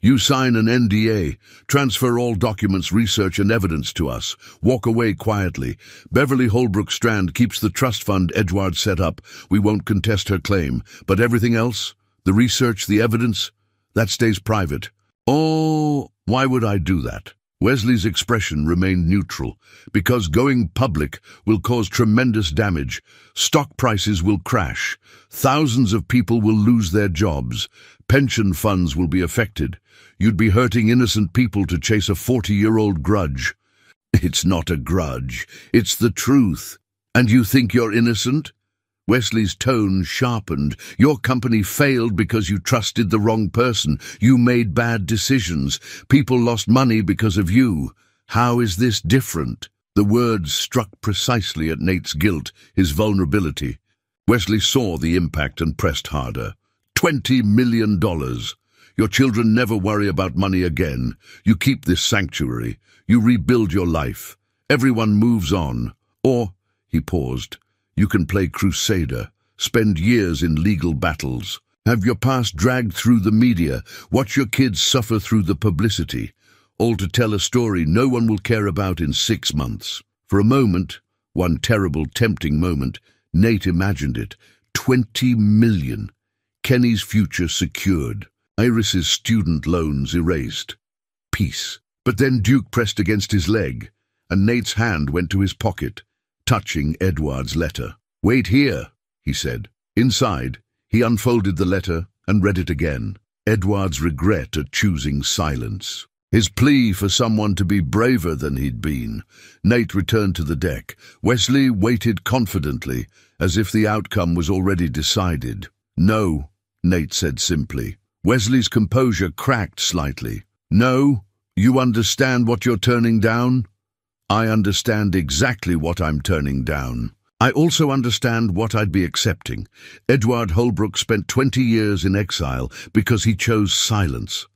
You sign an NDA, transfer all documents, research and evidence to us. Walk away quietly. Beverly Holbrook Strand keeps the trust fund Edward set up. We won't contest her claim. But everything else, the research, the evidence, that stays private. Oh, why would I do that? Wesley's expression remained neutral. Because going public will cause tremendous damage. Stock prices will crash. Thousands of people will lose their jobs. Pension funds will be affected. You'd be hurting innocent people to chase a 40-year-old grudge. It's not a grudge. It's the truth. And you think you're innocent? Wesley's tone sharpened. Your company failed because you trusted the wrong person. You made bad decisions. People lost money because of you. How is this different? The words struck precisely at Nate's guilt, his vulnerability. Wesley saw the impact and pressed harder. $20 million. Your children never worry about money again. You keep this sanctuary. You rebuild your life. Everyone moves on. Or, he paused, you can play crusader, spend years in legal battles, have your past dragged through the media, watch your kids suffer through the publicity, all to tell a story no one will care about in 6 months. For a moment, one terrible, tempting moment, Nate imagined it. 20 million. Kenny's future secured. Iris's student loans erased. Peace. But then Duke pressed against his leg, and Nate's hand went to his pocket, touching Edward's letter. "Wait here," he said. Inside, he unfolded the letter and read it again. Edward's regret at choosing silence. His plea for someone to be braver than he'd been. Nate returned to the deck. Wesley waited confidently, as if the outcome was already decided. "No," Nate said simply. Wesley's composure cracked slightly. "No? You understand what you're turning down?" "I understand exactly what I'm turning down. I also understand what I'd be accepting." Edward Holbrook spent 20 years in exile because he chose silence.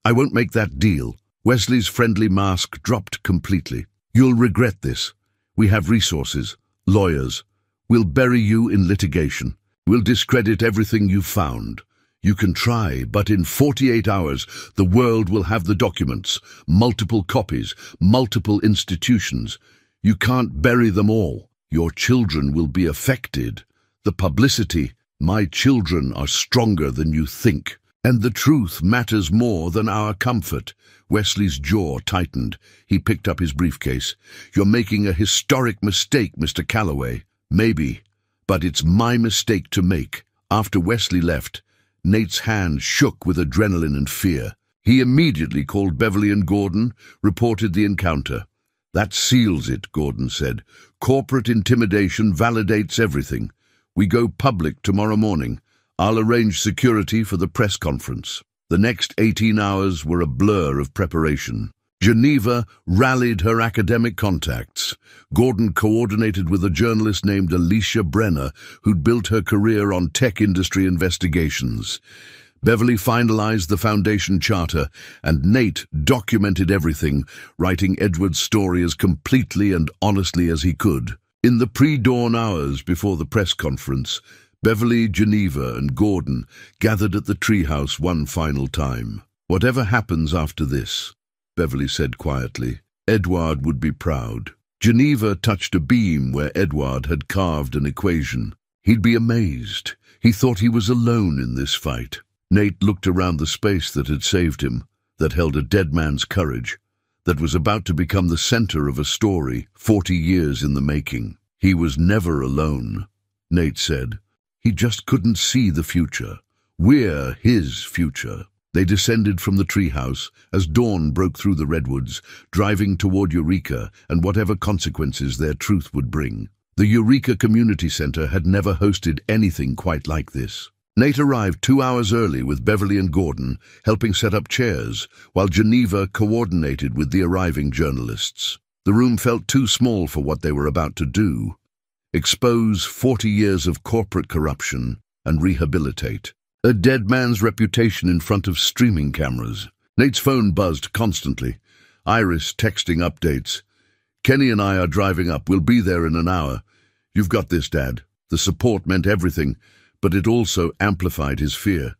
"I won't make that deal." Wesley's friendly mask dropped completely. "You'll regret this. We have resources, lawyers. We'll bury you in litigation. We'll discredit everything you've found. You can try, but in 48 hours, the world will have the documents, multiple copies, multiple institutions. You can't bury them all. Your children will be affected. The publicity, my children are stronger than you think. And the truth matters more than our comfort." Wesley's jaw tightened. He picked up his briefcase. "You're making a historic mistake, Mr. Calloway." "Maybe, but it's my mistake to make." After Wesley left, Nate's hand shook with adrenaline and fear. He immediately called Beverly and Gordon, reported the encounter. "That seals it," Gordon said. "Corporate intimidation validates everything. We go public tomorrow morning. I'll arrange security for the press conference." The next 18 hours were a blur of preparation. Geneva rallied her academic contacts. Gordon coordinated with a journalist named Alicia Brenner, who'd built her career on tech industry investigations. Beverly finalized the foundation charter, and Nate documented everything, writing Edward's story as completely and honestly as he could. In the pre-dawn hours before the press conference, Beverly, Geneva, and Gordon gathered at the treehouse one final time. "Whatever happens after this," Beverly said quietly, "Edward would be proud." Geneva touched a beam where Edward had carved an equation. He'd be amazed. He thought he was alone in this fight. Nate looked around the space that had saved him, that held a dead man's courage, that was about to become the center of a story 40 years in the making. He was never alone, Nate said. He just couldn't see the future. We're his future. They descended from the treehouse as dawn broke through the redwoods, driving toward Eureka and whatever consequences their truth would bring. The Eureka Community Center had never hosted anything quite like this. Nate arrived 2 hours early with Beverly and Gordon, helping set up chairs, while Geneva coordinated with the arriving journalists. The room felt too small for what they were about to do. Expose 40 years of corporate corruption and rehabilitate. A dead man's reputation in front of streaming cameras. Nate's phone buzzed constantly. Iris texting updates. "Kenny and I are driving up. We'll be there in an hour. You've got this, Dad." The support meant everything, but it also amplified his fear.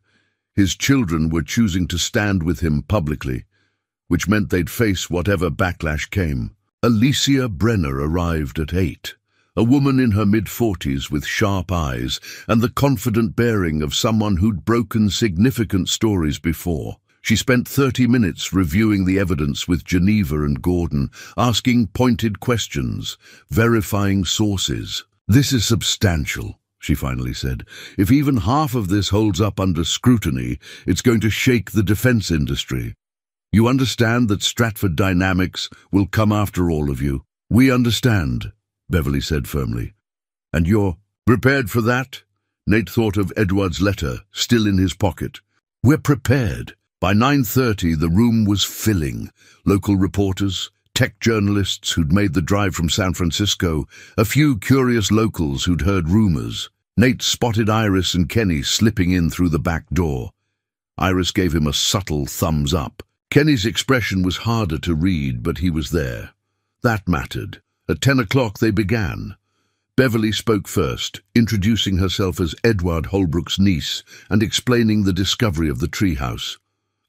His children were choosing to stand with him publicly, which meant they'd face whatever backlash came. Alicia Brenner arrived at 8, a woman in her mid-40s with sharp eyes and the confident bearing of someone who'd broken significant stories before. She spent 30 minutes reviewing the evidence with Geneva and Gordon, asking pointed questions, verifying sources. "This is substantial," she finally said. "If even half of this holds up under scrutiny, it's going to shake the defense industry. You understand that Stratford Dynamics will come after all of you?" "We understand," Beverly said firmly. "And you're prepared for that?" Nate thought of Edward's letter, still in his pocket. "We're prepared." By 9:30, the room was filling. Local reporters, tech journalists who'd made the drive from San Francisco, a few curious locals who'd heard rumors. Nate spotted Iris and Kenny slipping in through the back door. Iris gave him a subtle thumbs up. Kenny's expression was harder to read, but he was there. That mattered. At 10 o'clock they began. Beverly spoke first, introducing herself as Edward Holbrook's niece and explaining the discovery of the treehouse.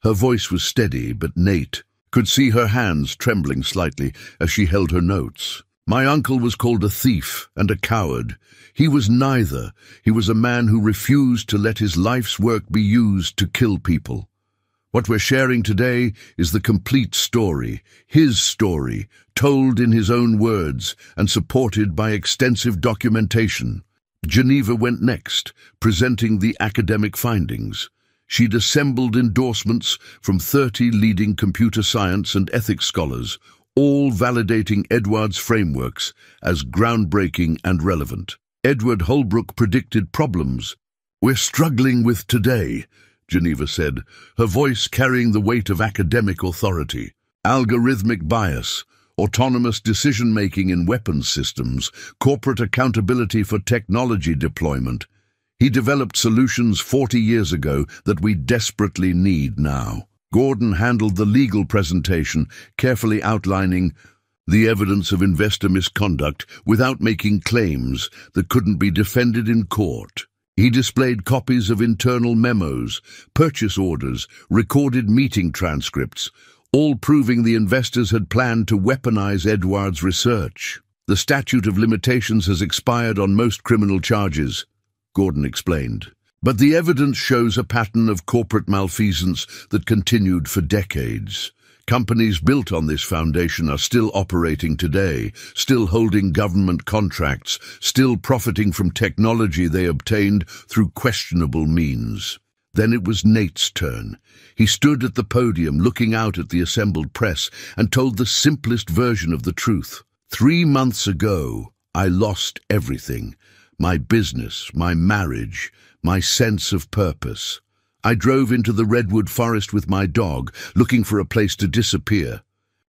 Her voice was steady, but Nate could see her hands trembling slightly as she held her notes. "My uncle was called a thief and a coward. He was neither. He was a man who refused to let his life's work be used to kill people. What we're sharing today is the complete story, his story, told in his own words and supported by extensive documentation." Geneva went next, presenting the academic findings. She'd assembled endorsements from 30 leading computer science and ethics scholars, all validating Edward's frameworks as groundbreaking and relevant. Edward Holbrook predicted problems we're struggling with today, Geneva said, her voice carrying the weight of academic authority. Algorithmic bias, autonomous decision-making in weapons systems, corporate accountability for technology deployment. He developed solutions 40 years ago that we desperately need now. Gordon handled the legal presentation, carefully outlining the evidence of investor misconduct without making claims that couldn't be defended in court. He displayed copies of internal memos, purchase orders, recorded meeting transcripts, all proving the investors had planned to weaponize Edward's research. "The statute of limitations has expired on most criminal charges," Gordon explained. "But the evidence shows a pattern of corporate malfeasance that continued for decades. Companies built on this foundation are still operating today, still holding government contracts, still profiting from technology they obtained through questionable means." Then it was Nate's turn. He stood at the podium looking out at the assembled press and told the simplest version of the truth. "3 months ago, I lost everything. My business, my marriage, my sense of purpose. I drove into the redwood forest with my dog, looking for a place to disappear.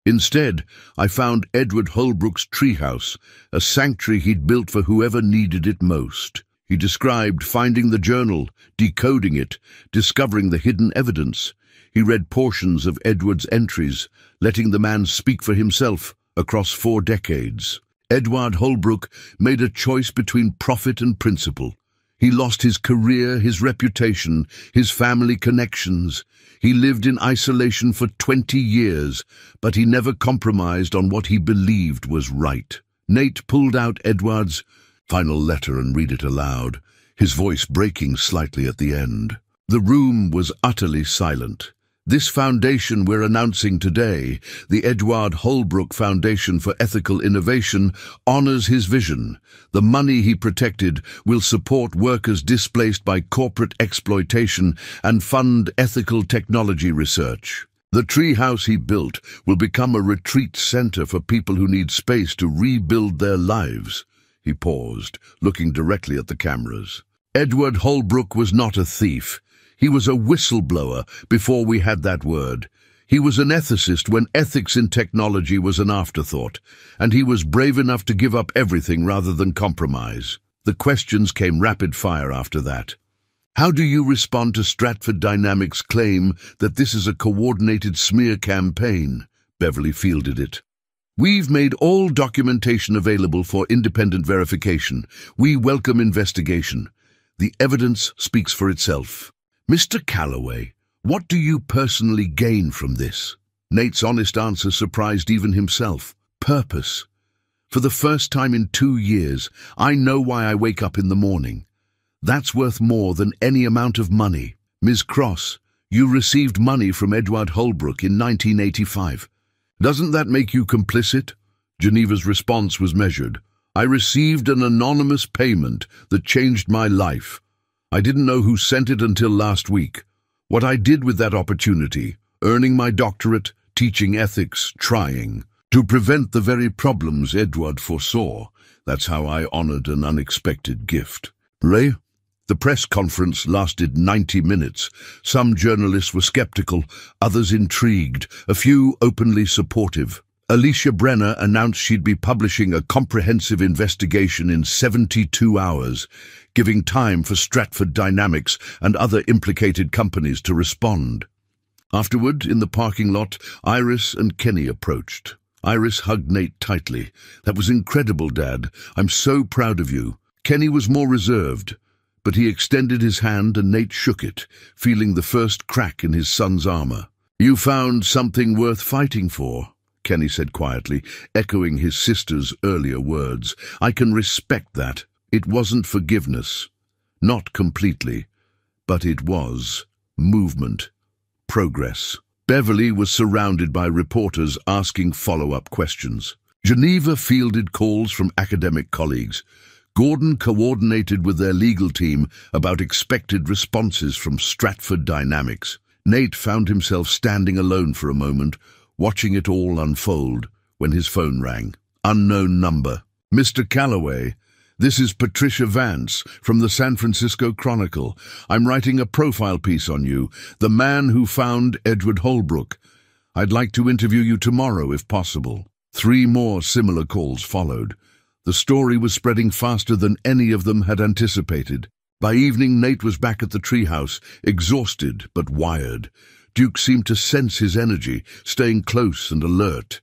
Instead, I found Edward Holbrook's treehouse, a sanctuary he'd built for whoever needed it most." He described finding the journal, decoding it, discovering the hidden evidence. He read portions of Edward's entries, letting the man speak for himself across 4 decades. Edward Holbrook made a choice between profit and principle. He lost his career, his reputation, his family connections. He lived in isolation for 20 years, but he never compromised on what he believed was right. Nate pulled out Edward's final letter and read it aloud, his voice breaking slightly at the end. The room was utterly silent. This foundation we're announcing today, the Edward Holbrook Foundation for Ethical Innovation, honors his vision. The money he protected will support workers displaced by corporate exploitation and fund ethical technology research. The treehouse he built will become a retreat center for people who need space to rebuild their lives. He paused, looking directly at the cameras. Edward Holbrook was not a thief. He was a whistleblower before we had that word. He was an ethicist when ethics in technology was an afterthought, and he was brave enough to give up everything rather than compromise. The questions came rapid fire after that. How do you respond to Stratford Dynamics' claim that this is a coordinated smear campaign? Beverly fielded it. We've made all documentation available for independent verification. We welcome investigation. The evidence speaks for itself. "Mr. Calloway, what do you personally gain from this?" Nate's honest answer surprised even himself. "Purpose. For the first time in 2 years, I know why I wake up in the morning. That's worth more than any amount of money. Ms. Cross, you received money from Edward Holbrook in 1985. Doesn't that make you complicit?" Geneva's response was measured. "I received an anonymous payment that changed my life. I didn't know who sent it until last week. What I did with that opportunity, earning my doctorate, teaching ethics, trying to prevent the very problems Edward foresaw. That's how I honored an unexpected gift." Ray? The press conference lasted 90 minutes. Some journalists were skeptical, others intrigued, a few openly supportive. Alicia Brenner announced she'd be publishing a comprehensive investigation in 72 hours, giving time for Stratford Dynamics and other implicated companies to respond. Afterward, in the parking lot, Iris and Kenny approached. Iris hugged Nate tightly. "That was incredible, Dad. I'm so proud of you." Kenny was more reserved, but he extended his hand and Nate shook it, feeling the first crack in his son's armor. "You found something worth fighting for," Kenny said quietly, echoing his sister's earlier words. "I can respect that. It wasn't forgiveness. Not completely. But it was movement. Progress." Beverly was surrounded by reporters asking follow-up questions. Geneva fielded calls from academic colleagues. Gordon coordinated with their legal team about expected responses from Stratford Dynamics. Nate found himself standing alone for a moment, watching it all unfold, when his phone rang. Unknown number. "Mr. Calloway, this is Patricia Vance from the San Francisco Chronicle. I'm writing a profile piece on you, the man who found Edward Holbrook. I'd like to interview you tomorrow if possible." 3 more similar calls followed. The story was spreading faster than any of them had anticipated. By evening, Nate was back at the treehouse, exhausted but wired. Duke seemed to sense his energy, staying close and alert.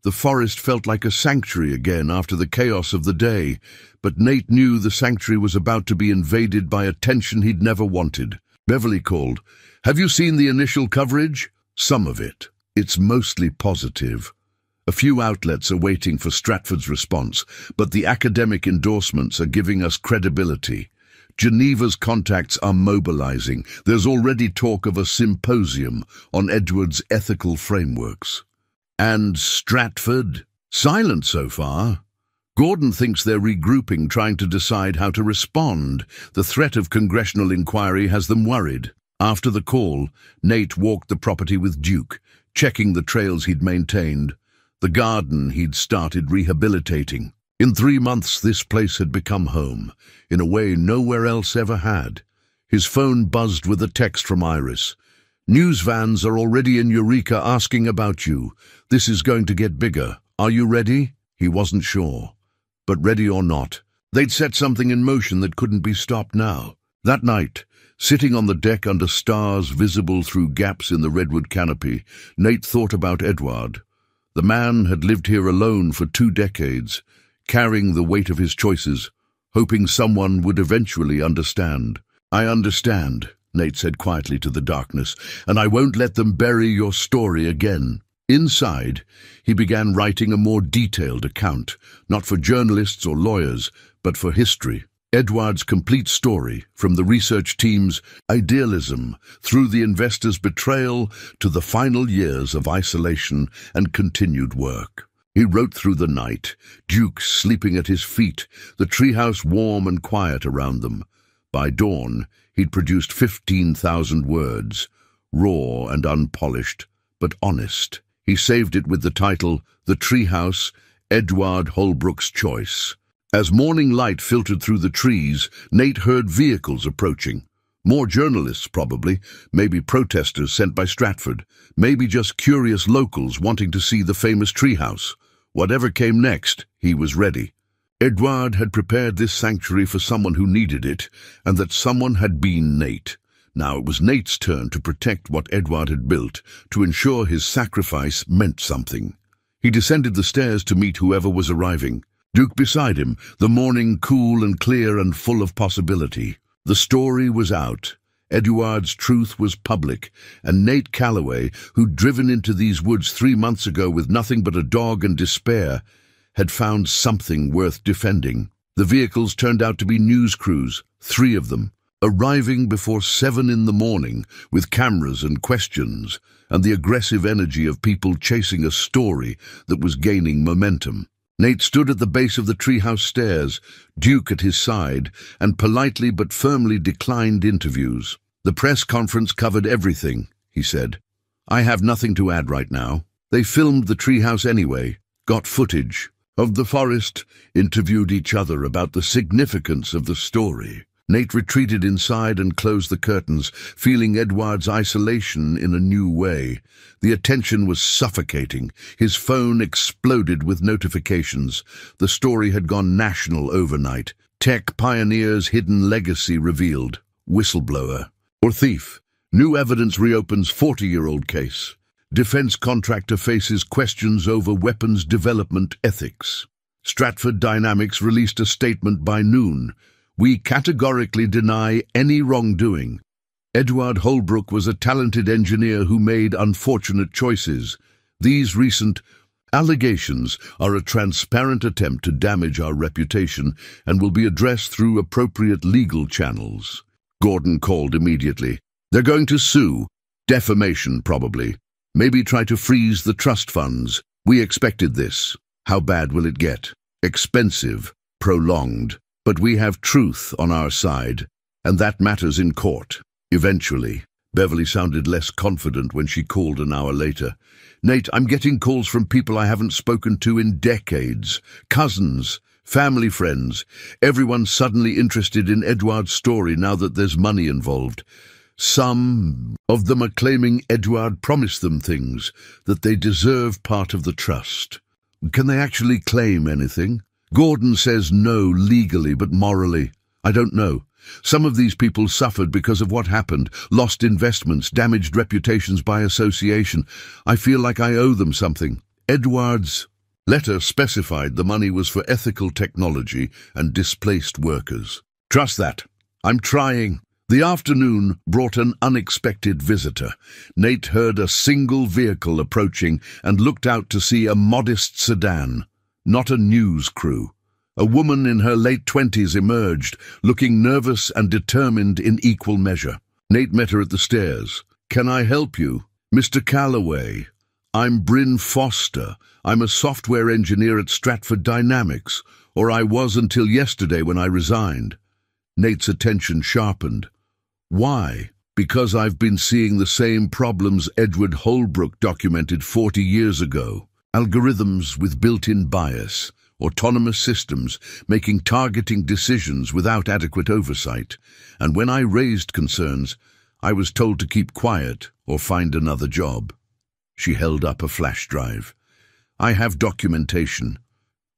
The forest felt like a sanctuary again after the chaos of the day, but Nate knew the sanctuary was about to be invaded by attention he'd never wanted. Beverly called. "Have you seen the initial coverage?" "Some of it. It's mostly positive. A few outlets are waiting for Stratford's response, but the academic endorsements are giving us credibility. Geneva's contacts are mobilizing. There's already talk of a symposium on Edward's ethical frameworks." "And Stratford?" "Silent so far. Gordon thinks they're regrouping, trying to decide how to respond. The threat of congressional inquiry has them worried." After the call, Nate walked the property with Duke, checking the trails he'd maintained, the garden he'd started rehabilitating. In 3 months, this place had become home, in a way nowhere else ever had. His phone buzzed with a text from Iris. "News vans are already in Eureka asking about you. This is going to get bigger. Are you ready?" He wasn't sure. But ready or not, they'd set something in motion that couldn't be stopped now. That night, sitting on the deck under stars visible through gaps in the redwood canopy, Nate thought about Edward. The man had lived here alone for 2 decades, carrying the weight of his choices, hoping someone would eventually understand. "I understand," Nate said quietly to the darkness, "and I won't let them bury your story again." Inside, he began writing a more detailed account, not for journalists or lawyers, but for history. Edward's complete story, from the research team's idealism through the investor's betrayal to the final years of isolation and continued work. He wrote through the night, Duke sleeping at his feet, the treehouse warm and quiet around them. By dawn, he'd produced 15,000 words, raw and unpolished, but honest. He saved it with the title, The Treehouse, Edward Holbrook's Choice. As morning light filtered through the trees, Nate heard vehicles approaching. More journalists, probably, maybe protesters sent by Stratford, maybe just curious locals wanting to see the famous treehouse. Whatever came next, he was ready. Edward had prepared this sanctuary for someone who needed it, and that someone had been Nate. Now it was Nate's turn to protect what Edward had built, to ensure his sacrifice meant something. He descended the stairs to meet whoever was arriving. Duke beside him, the morning cool and clear and full of possibility. The story was out. Edward's truth was public, and Nate Calloway, who'd driven into these woods 3 months ago with nothing but a dog and despair, had found something worth defending. The vehicles turned out to be news crews, 3 of them, arriving before 7 in the morning with cameras and questions, and the aggressive energy of people chasing a story that was gaining momentum. Nate stood at the base of the treehouse stairs, Duke at his side, and politely but firmly declined interviews. "The press conference covered everything," he said. "I have nothing to add right now. They filmed the treehouse anyway, got footage of the forest, interviewed each other about the significance of the story." Nate retreated inside and closed the curtains, feeling Edward's isolation in a new way. The attention was suffocating. His phone exploded with notifications. The story had gone national overnight. Tech pioneer's hidden legacy revealed. Whistleblower. Or thief. New evidence reopens 40-year-old case. Defense contractor faces questions over weapons development ethics. Stratford Dynamics released a statement by noon. "We categorically deny any wrongdoing. Edward Holbrook was a talented engineer who made unfortunate choices. These recent allegations are a transparent attempt to damage our reputation and will be addressed through appropriate legal channels." Gordon called immediately. "They're going to sue. Defamation, probably. Maybe try to freeze the trust funds. We expected this. How bad will it get? Expensive. Prolonged. But we have truth on our side, and that matters in court. Eventually." Beverly sounded less confident when she called an hour later. "Nate, I'm getting calls from people I haven't spoken to in decades. Cousins, family friends. Everyone's suddenly interested in Edward's story now that there's money involved. Some of them are claiming Edward promised them things, that they deserve part of the trust. Can they actually claim anything? Gordon says no legally, but morally. I don't know. Some of these people suffered because of what happened, lost investments, damaged reputations by association. I feel like I owe them something." Edward's letter specified the money was for ethical technology and displaced workers. "Trust that. I'm trying." The afternoon brought an unexpected visitor. Nate heard a single vehicle approaching and looked out to see a modest sedan. Not a news crew. A woman in her late 20s emerged, looking nervous and determined in equal measure. Nate met her at the stairs. "Can I help you?" "Mr. Calloway, I'm Bryn Foster. I'm a software engineer at Stratford Dynamics, or I was until yesterday when I resigned." Nate's attention sharpened. "Why?" "Because I've been seeing the same problems Edward Holbrook documented 40 years ago. Algorithms with built-in bias, autonomous systems making targeting decisions without adequate oversight. And when I raised concerns, I was told to keep quiet or find another job." She held up a flash drive. "I have documentation,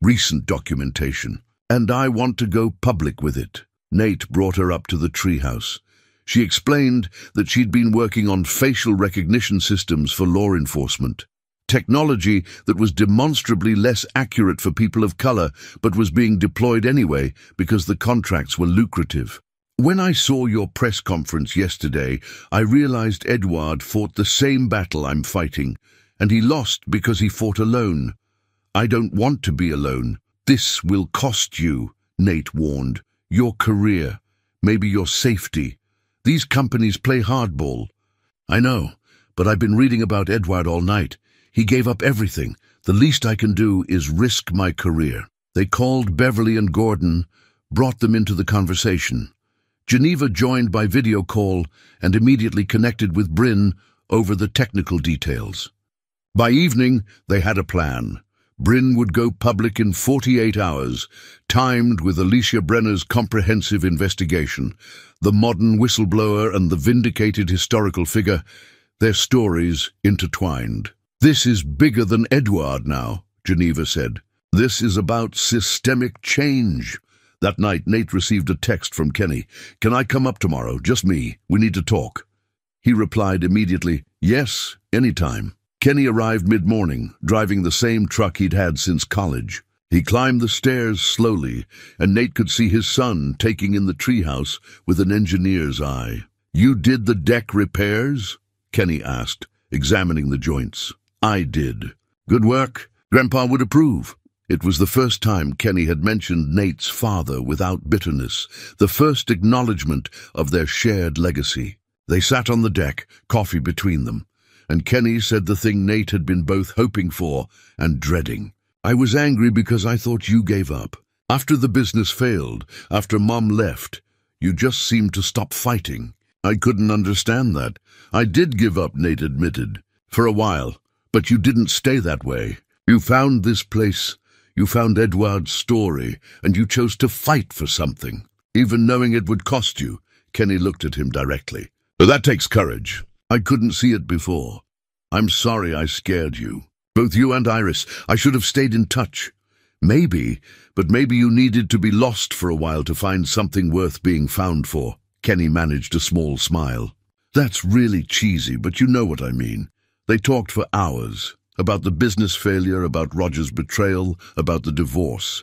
recent documentation, and I want to go public with it." Nate brought her up to the treehouse. She explained that she'd been working on facial recognition systems for law enforcement. Technology that was demonstrably less accurate for people of color, but was being deployed anyway because the contracts were lucrative. "When I saw your press conference yesterday, I realized Edward fought the same battle I'm fighting, and he lost because he fought alone. I don't want to be alone. This will cost you," Nate warned. "Your career, maybe your safety. These companies play hardball." "I know, but I've been reading about Edward all night. He gave up everything. The least I can do is risk my career." They called Beverly and Gordon, brought them into the conversation. Geneva joined by video call and immediately connected with Bryn over the technical details. By evening, they had a plan. Bryn would go public in 48 hours, timed with Alicia Brenner's comprehensive investigation. The modern whistleblower and the vindicated historical figure, their stories intertwined. "This is bigger than Edward now," Geneva said. "This is about systemic change." That night, Nate received a text from Kenny. "Can I come up tomorrow? Just me. We need to talk." He replied immediately, "Yes, anytime." Kenny arrived mid-morning, driving the same truck he'd had since college. He climbed the stairs slowly, and Nate could see his son taking in the treehouse with an engineer's eye. "You did the deck repairs?" Kenny asked, examining the joints. "I did." "Good work. Grandpa would approve." It was the first time Kenny had mentioned Nate's father without bitterness, the first acknowledgement of their shared legacy. They sat on the deck, coffee between them, and Kenny said the thing Nate had been both hoping for and dreading. "I was angry because I thought you gave up. After the business failed, after Mom left, you just seemed to stop fighting. I couldn't understand that. I did give up," Nate admitted, "for a while, but you didn't stay that way. You found this place. You found Edward's story, and you chose to fight for something, even knowing it would cost you." Kenny looked at him directly. "That takes courage. I couldn't see it before. I'm sorry I scared you. Both you and Iris. I should have stayed in touch. Maybe, but maybe you needed to be lost for a while to find something worth being found for." Kenny managed a small smile. "That's really cheesy, but you know what I mean." They talked for hours. About the business failure, about Roger's betrayal, about the divorce.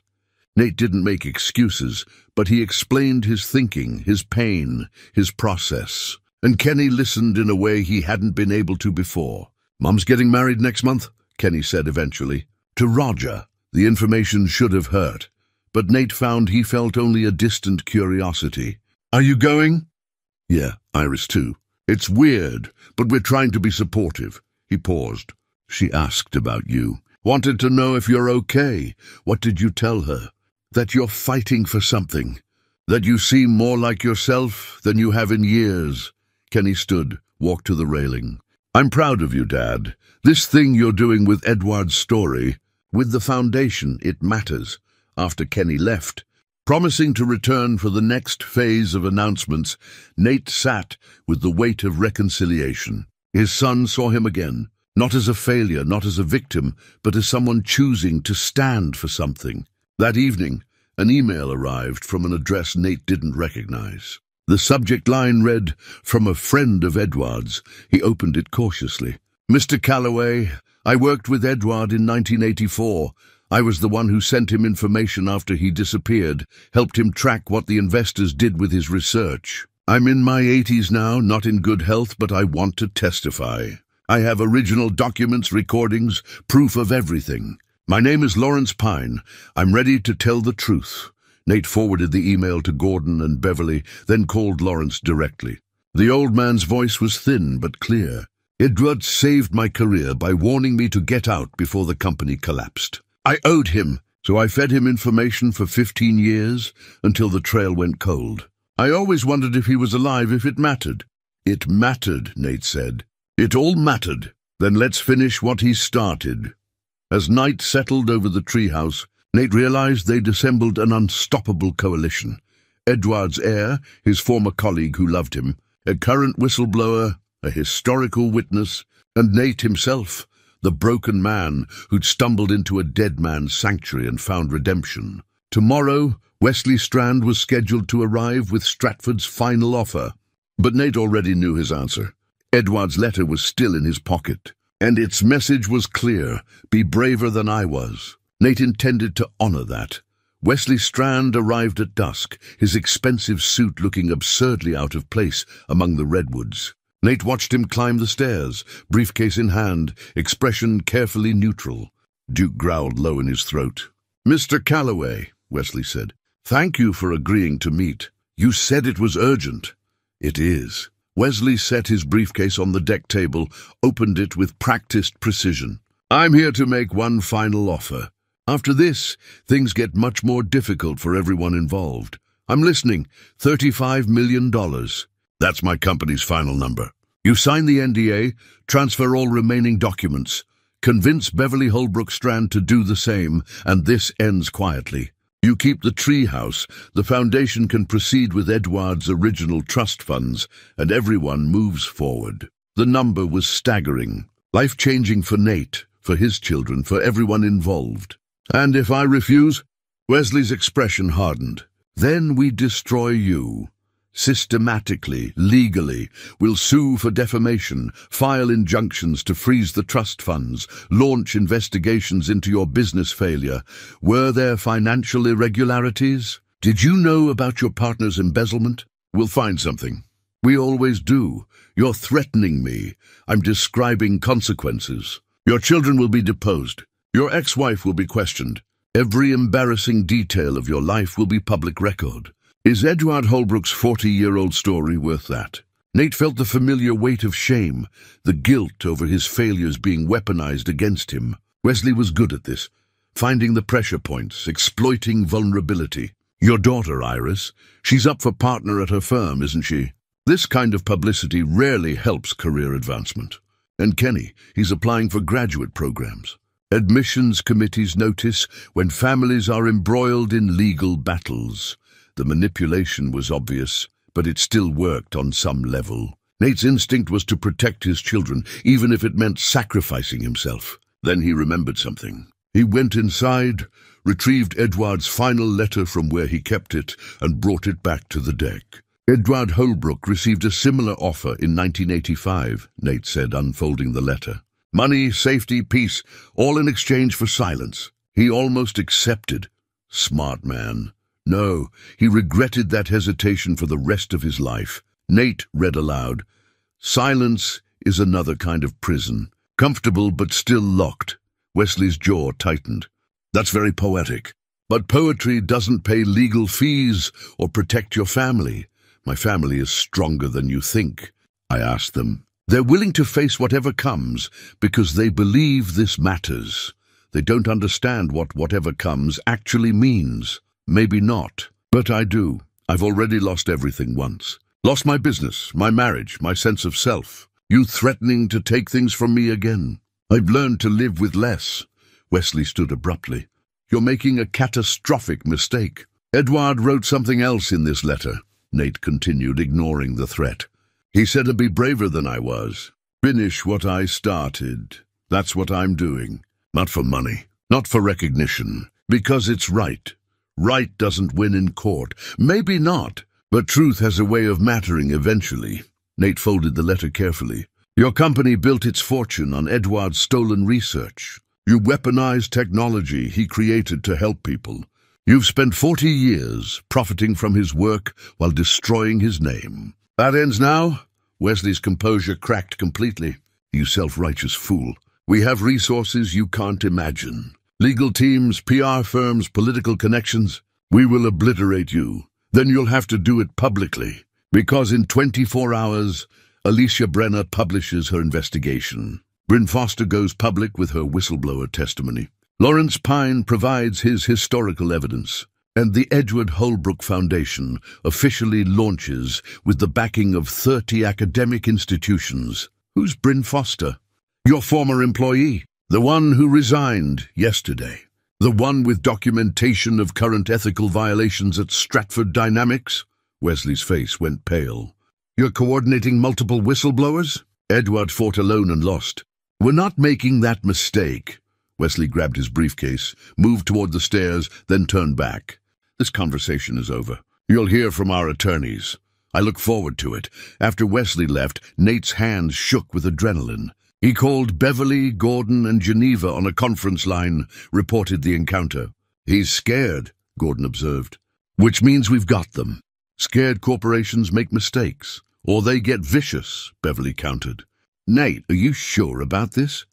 Nate didn't make excuses, but he explained his thinking, his pain, his process. And Kenny listened in a way he hadn't been able to before. "Mom's getting married next month," Kenny said eventually. To Roger, the information should have hurt, but Nate found he felt only a distant curiosity. "Are you going?" "Yeah, Iris too. It's weird, but we're trying to be supportive." He paused. "She asked about you. Wanted to know if you're okay. What did you tell her?" "That you're fighting for something. That you seem more like yourself than you have in years." Kenny stood, walked to the railing. "I'm proud of you, Dad. This thing you're doing with Edward's story, with the foundation, it matters." After Kenny left, promising to return for the next phase of announcements, Nate sat with the weight of reconciliation. His son saw him again. Not as a failure, not as a victim, but as someone choosing to stand for something. That evening, an email arrived from an address Nate didn't recognize. The subject line read, "From a friend of Edward's." He opened it cautiously. "Mr. Calloway, I worked with Edward in 1984. I was the one who sent him information after he disappeared, helped him track what the investors did with his research. I'm in my 80s now, not in good health, but I want to testify. I have original documents, recordings, proof of everything. My name is Lawrence Pine. I'm ready to tell the truth." Nate forwarded the email to Gordon and Beverly, then called Lawrence directly. The old man's voice was thin but clear. "Edward saved my career by warning me to get out before the company collapsed. I owed him, so I fed him information for 15 years until the trail went cold. I always wondered if he was alive, if it mattered." "It mattered," Nate said. "It all mattered. Then let's finish what he started." As night settled over the treehouse, Nate realized they'd assembled an unstoppable coalition. Edward's heir, his former colleague who loved him, a current whistleblower, a historical witness, and Nate himself, the broken man who'd stumbled into a dead man's sanctuary and found redemption. Tomorrow, Wesley Strand was scheduled to arrive with Stratford's final offer. But Nate already knew his answer. Edward's letter was still in his pocket, and its message was clear: be braver than I was. Nate intended to honor that. Wesley Strand arrived at dusk, his expensive suit looking absurdly out of place among the redwoods. Nate watched him climb the stairs, briefcase in hand, expression carefully neutral. Duke growled low in his throat. "Mr. Calloway," Wesley said, "thank you for agreeing to meet. You said it was urgent." "It is." Wesley set his briefcase on the deck table, opened it with practiced precision. "I'm here to make one final offer. After this, things get much more difficult for everyone involved. I'm listening. $35 million. That's my company's final number. You sign the NDA, transfer all remaining documents, convince Beverly Holbrook Strand to do the same, and this ends quietly. You keep the treehouse, the foundation can proceed with Edward's original trust funds, and everyone moves forward." The number was staggering, life-changing for Nate, for his children, for everyone involved. "And if I refuse?" Wesley's expression hardened. "Then we destroy you. Systematically, legally, we'll sue for defamation, file injunctions to freeze the trust funds, launch investigations into your business failure. Were there financial irregularities? Did you know about your partner's embezzlement? We'll find something. We always do. You're threatening me. I'm describing consequences. Your children will be deposed. Your ex-wife will be questioned. Every embarrassing detail of your life will be public record. Is Edward Holbrook's 40-year-old story worth that? Nate felt the familiar weight of shame, the guilt over his failures being weaponized against him. Wesley was good at this, finding the pressure points, exploiting vulnerability. Your daughter, Iris, she's up for partner at her firm, isn't she? This kind of publicity rarely helps career advancement. And Kenny, he's applying for graduate programs. Admissions committees notice when families are embroiled in legal battles. The manipulation was obvious, but it still worked on some level. Nate's instinct was to protect his children, even if it meant sacrificing himself. Then he remembered something. He went inside, retrieved Edward's final letter from where he kept it, and brought it back to the deck. Edward Holbrook received a similar offer in 1985, Nate said, unfolding the letter. Money, safety, peace, all in exchange for silence. He almost accepted. Smart man. No, he regretted that hesitation for the rest of his life. Nate read aloud. Silence is another kind of prison. Comfortable but still locked. Wesley's jaw tightened. That's very poetic. But poetry doesn't pay legal fees or protect your family. My family is stronger than you think, I asked them. They're willing to face whatever comes because they believe this matters. They don't understand what whatever comes actually means. Maybe not, but I do. I've already lost everything once. Lost my business, my marriage, my sense of self. You threatening to take things from me again. I've learned to live with less. Wesley stood abruptly. You're making a catastrophic mistake. Edward wrote something else in this letter, Nate continued, ignoring the threat. He said to be braver than I was. Finish what I started. That's what I'm doing. Not for money, not for recognition, because it's right. Right doesn't win in court. Maybe not, but truth has a way of mattering eventually. Nate folded the letter carefully. Your company built its fortune on Edward's stolen research. You weaponized technology he created to help people. You've spent 40 years profiting from his work while destroying his name. That ends now? Wesley's composure cracked completely. You self-righteous fool. We have resources you can't imagine. Legal teams, PR firms, political connections. We will obliterate you. Then you'll have to do it publicly. Because in 24 hours, Alicia Brenner publishes her investigation. Bryn Foster goes public with her whistleblower testimony. Lawrence Pine provides his historical evidence. And the Edward Holbrook Foundation officially launches with the backing of 30 academic institutions. Who's Bryn Foster? Your former employee. The one who resigned yesterday. The one with documentation of current ethical violations at Stratford Dynamics? Wesley's face went pale. You're coordinating multiple whistleblowers? Edward fought alone and lost. We're not making that mistake. Wesley grabbed his briefcase, moved toward the stairs, then turned back. This conversation is over. You'll hear from our attorneys. I look forward to it. After Wesley left, Nate's hands shook with adrenaline. He called Beverly, Gordon, and Geneva on a conference line, reported the encounter. He's scared, Gordon observed. Which means we've got them. Scared corporations make mistakes, or they get vicious, Beverly countered. Nate, are you sure about this?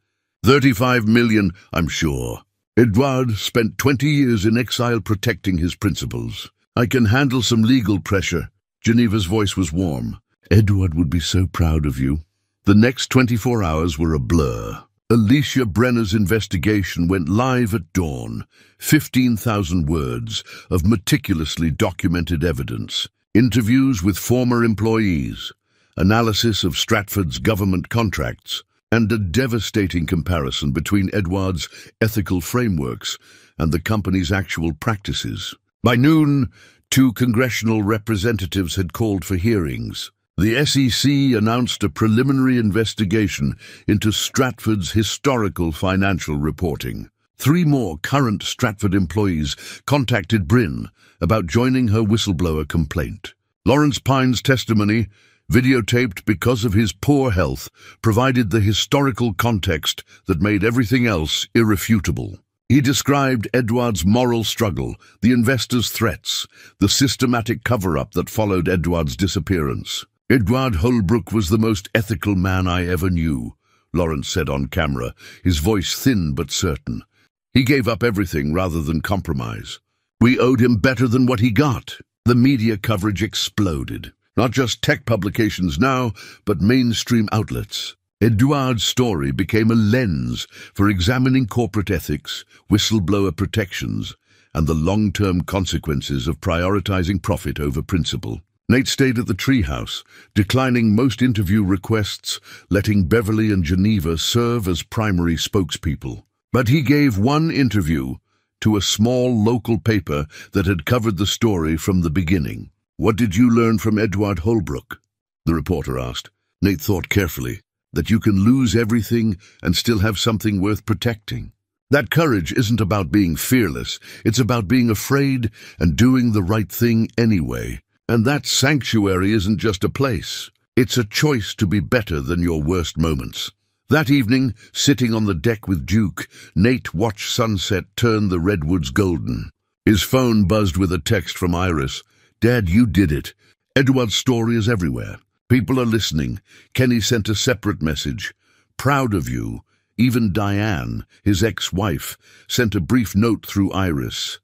35 million, I'm sure. Edward spent 20 years in exile protecting his principles. I can handle some legal pressure. Geneva's voice was warm. Edward would be so proud of you. The next 24 hours were a blur. Alicia Brenner's investigation went live at dawn. 15,000 words of meticulously documented evidence. Interviews with former employees. Analysis of Stratford's government contracts. And a devastating comparison between Edward's ethical frameworks and the company's actual practices. By noon, 2 congressional representatives had called for hearings. The SEC announced a preliminary investigation into Stratford's historical financial reporting. 3 more current Stratford employees contacted Bryn about joining her whistleblower complaint. Lawrence Pine's testimony, videotaped because of his poor health, provided the historical context that made everything else irrefutable. He described Edward's moral struggle, the investors' threats, the systematic cover-up that followed Edward's disappearance. "Edward Holbrook was the most ethical man I ever knew," Lawrence said on camera, his voice thin but certain. "He gave up everything rather than compromise. We owed him better than what he got." The media coverage exploded. Not just tech publications now, but mainstream outlets. Edward's story became a lens for examining corporate ethics, whistleblower protections, and the long-term consequences of prioritizing profit over principle. Nate stayed at the treehouse, declining most interview requests, letting Beverly and Geneva serve as primary spokespeople. But he gave one interview to a small local paper that had covered the story from the beginning. "What did you learn from Edward Holbrook?" the reporter asked. Nate thought carefully. "That you can lose everything and still have something worth protecting. That courage isn't about being fearless, it's about being afraid and doing the right thing anyway. And that sanctuary isn't just a place, it's a choice to be better than your worst moments." That evening, sitting on the deck with Duke, Nate watched sunset turn the redwoods golden. His phone buzzed with a text from Iris. "Dad, you did it. Edward's story is everywhere. People are listening." Kenny sent a separate message. "Proud of you." Even Diane, his ex-wife, sent a brief note through Iris.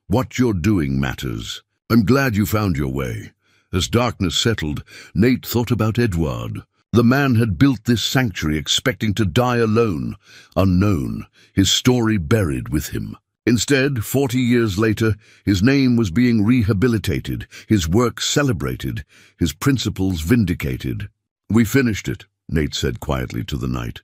"What you're doing matters. I'm glad you found your way." As darkness settled, Nate thought about Edward. The man had built this sanctuary expecting to die alone, unknown, his story buried with him. Instead, 40 years later, his name was being rehabilitated, his work celebrated, his principles vindicated. "We finished it," Nate said quietly to the night.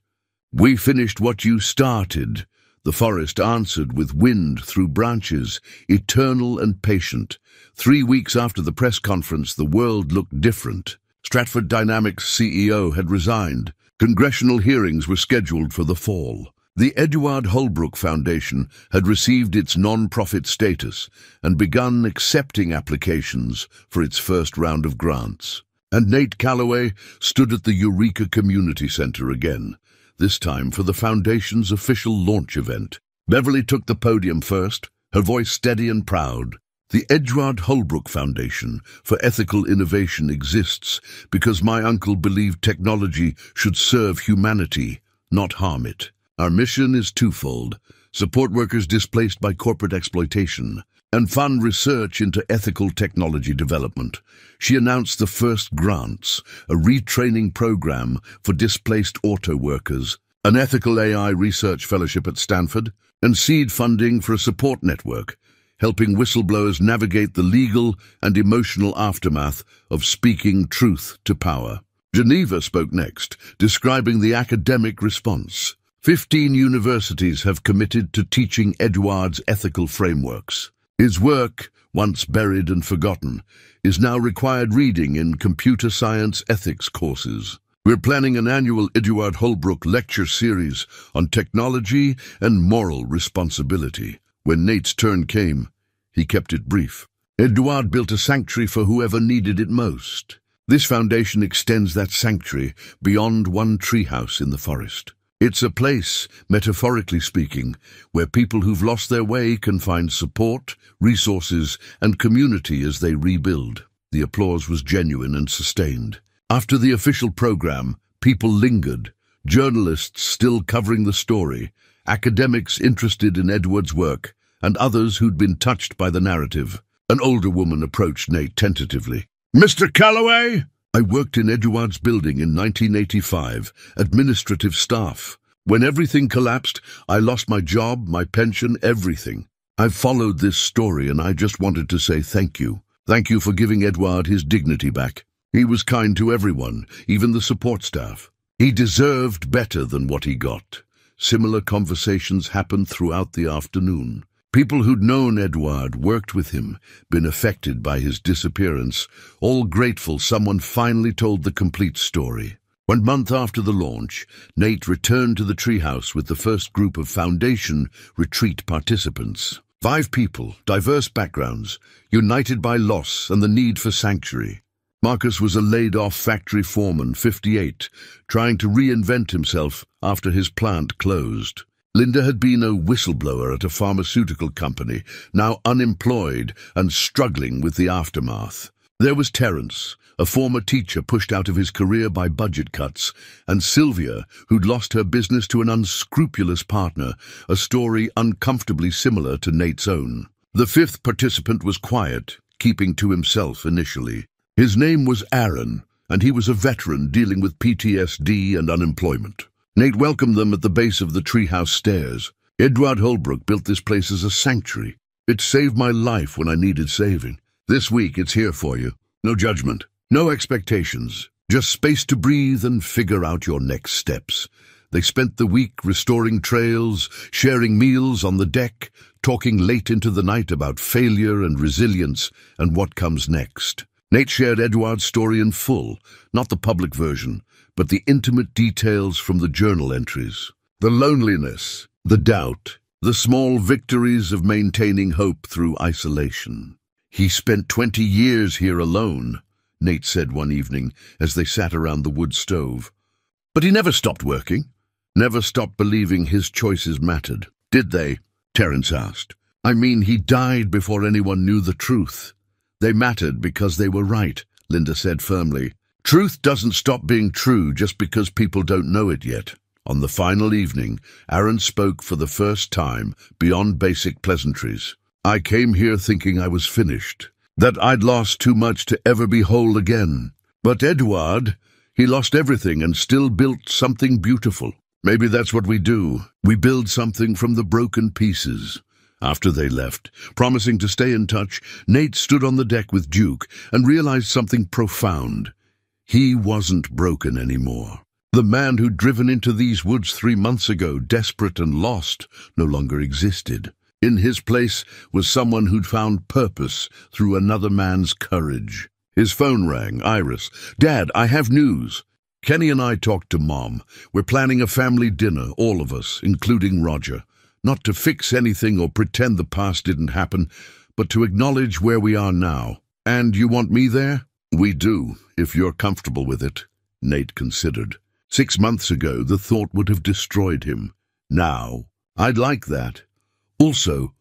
"We finished what you started." The forest answered with wind through branches, eternal and patient. 3 weeks after the press conference, the world looked different. Stratford Dynamics' CEO had resigned. Congressional hearings were scheduled for the fall. The Edward Holbrook Foundation had received its non-profit status and begun accepting applications for its first round of grants. And Nate Calloway stood at the Eureka Community Center again, this time for the Foundation's official launch event. Beverly took the podium first, her voice steady and proud. "The Edward Holbrook Foundation for Ethical Innovation exists because my uncle believed technology should serve humanity, not harm it. Our mission is twofold: support workers displaced by corporate exploitation, and fund research into ethical technology development." She announced the first grants, a retraining program for displaced auto workers, an ethical AI research fellowship at Stanford, and seed funding for a support network, helping whistleblowers navigate the legal and emotional aftermath of speaking truth to power. Geneva spoke next, describing the academic response. 15 universities have committed to teaching Edward's ethical frameworks. His work, once buried and forgotten, is now required reading in computer science ethics courses. We're planning an annual Edward Holbrook lecture series on technology and moral responsibility. When Nate's turn came, he kept it brief. Edward built a sanctuary for whoever needed it most. This foundation extends that sanctuary beyond one treehouse in the forest. It's a place, metaphorically speaking, where people who've lost their way can find support, resources, and community as they rebuild. The applause was genuine and sustained. After the official program, people lingered, journalists still covering the story, academics interested in Edward's work, and others who'd been touched by the narrative. An older woman approached Nate tentatively. "Mr. Calloway?" "I worked in Edward's building in 1985, administrative staff. When everything collapsed, I lost my job, my pension, everything. I've followed this story and I just wanted to say thank you. Thank you for giving Edward his dignity back. He was kind to everyone, even the support staff. He deserved better than what he got." Similar conversations happened throughout the afternoon. People who'd known Edward, worked with him, been affected by his disappearance, all grateful someone finally told the complete story. 1 month after the launch, Nate returned to the treehouse with the first group of Foundation retreat participants. 5 people, diverse backgrounds, united by loss and the need for sanctuary. Marcus was a laid-off factory foreman, 58, trying to reinvent himself after his plant closed. Linda had been a whistleblower at a pharmaceutical company, now unemployed and struggling with the aftermath. There was Terence, a former teacher pushed out of his career by budget cuts, and Sylvia, who'd lost her business to an unscrupulous partner, a story uncomfortably similar to Nate's own. The fifth participant was quiet, keeping to himself initially. His name was Aaron, and he was a veteran dealing with PTSD and unemployment. Nate welcomed them at the base of the treehouse stairs. "Edward Holbrook built this place as a sanctuary. It saved my life when I needed saving. This week it's here for you. No judgment, no expectations, just space to breathe and figure out your next steps." They spent the week restoring trails, sharing meals on the deck, talking late into the night about failure and resilience and what comes next. Nate shared Edward's story in full, not the public version, but the intimate details from the journal entries. The loneliness, the doubt, the small victories of maintaining hope through isolation. "He spent 20 years here alone," Nate said one evening as they sat around the wood stove. "But he never stopped working, never stopped believing his choices mattered." "Did they?" Terence asked. "I mean, he died before anyone knew the truth." "They mattered because they were right," Linda said firmly. "Truth doesn't stop being true just because people don't know it yet." On the final evening, Aaron spoke for the first time, beyond basic pleasantries. "I came here thinking I was finished, that I'd lost too much to ever be whole again. But Edward, he lost everything and still built something beautiful. Maybe that's what we do. We build something from the broken pieces." After they left, promising to stay in touch, Nate stood on the deck with Duke and realized something profound. He wasn't broken anymore. The man who'd driven into these woods 3 months ago, desperate and lost, no longer existed. In his place was someone who'd found purpose through another man's courage. His phone rang. "Iris. Dad, I have news. Kenny and I talked to Mom. We're planning a family dinner, all of us, including Roger. Not to fix anything or pretend the past didn't happen, but to acknowledge where we are now. And you want me there?" "We do, if you're comfortable with it," Nate considered. 6 months ago, the thought would have destroyed him. Now, I'd like that. Also,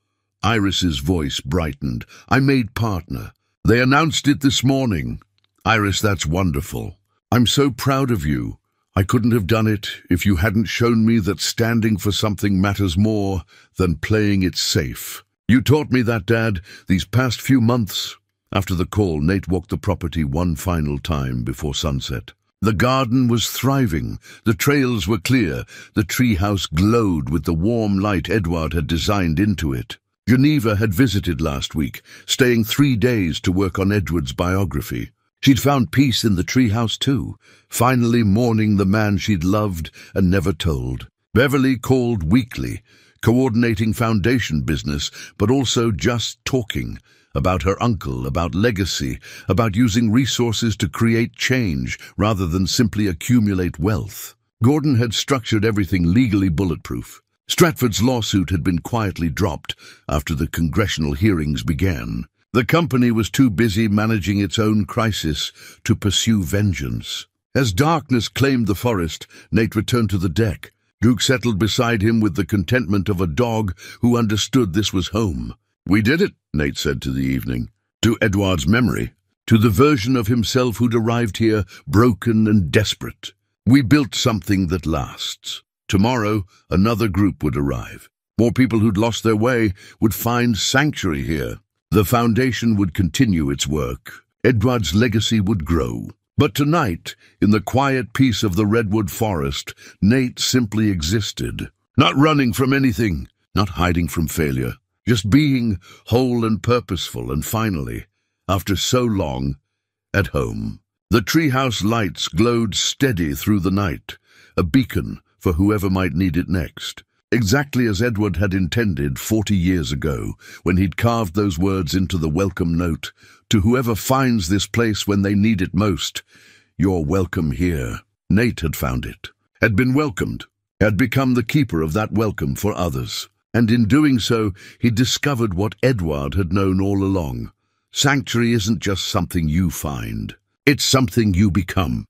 Iris's voice brightened. "I made partner. They announced it this morning." "Iris, that's wonderful. I'm so proud of you. I couldn't have done it if you hadn't shown me that standing for something matters more than playing it safe. You taught me that, Dad, these past few months." After the call, Nate walked the property one final time before sunset. The garden was thriving, the trails were clear, the treehouse glowed with the warm light Edward had designed into it. Geneva had visited last week, staying 3 days to work on Edward's biography. She'd found peace in the treehouse too, finally mourning the man she'd loved and never told. Beverly called weekly, coordinating foundation business, but also just talking. About her uncle, about legacy, about using resources to create change rather than simply accumulate wealth. Gordon had structured everything legally bulletproof. Stratford's lawsuit had been quietly dropped after the congressional hearings began. The company was too busy managing its own crisis to pursue vengeance. As darkness claimed the forest, Nate returned to the deck. Duke settled beside him with the contentment of a dog who understood this was home. "We did it," Nate said to the evening. To Edward's memory, to the version of himself who'd arrived here broken and desperate. "We built something that lasts." Tomorrow, another group would arrive. More people who'd lost their way would find sanctuary here. The foundation would continue its work. Edward's legacy would grow. But tonight, in the quiet peace of the redwood forest, Nate simply existed. Not running from anything, not hiding from failure. Just being whole and purposeful, and finally, after so long, at home. The treehouse lights glowed steady through the night, a beacon for whoever might need it next. Exactly as Edward had intended 40 years ago, when he'd carved those words into the welcome note, "To whoever finds this place when they need it most, you're welcome here." Nate had found it, had been welcomed, had become the keeper of that welcome for others. And in doing so, he discovered what Edward had known all along. Sanctuary isn't just something you find. It's something you become.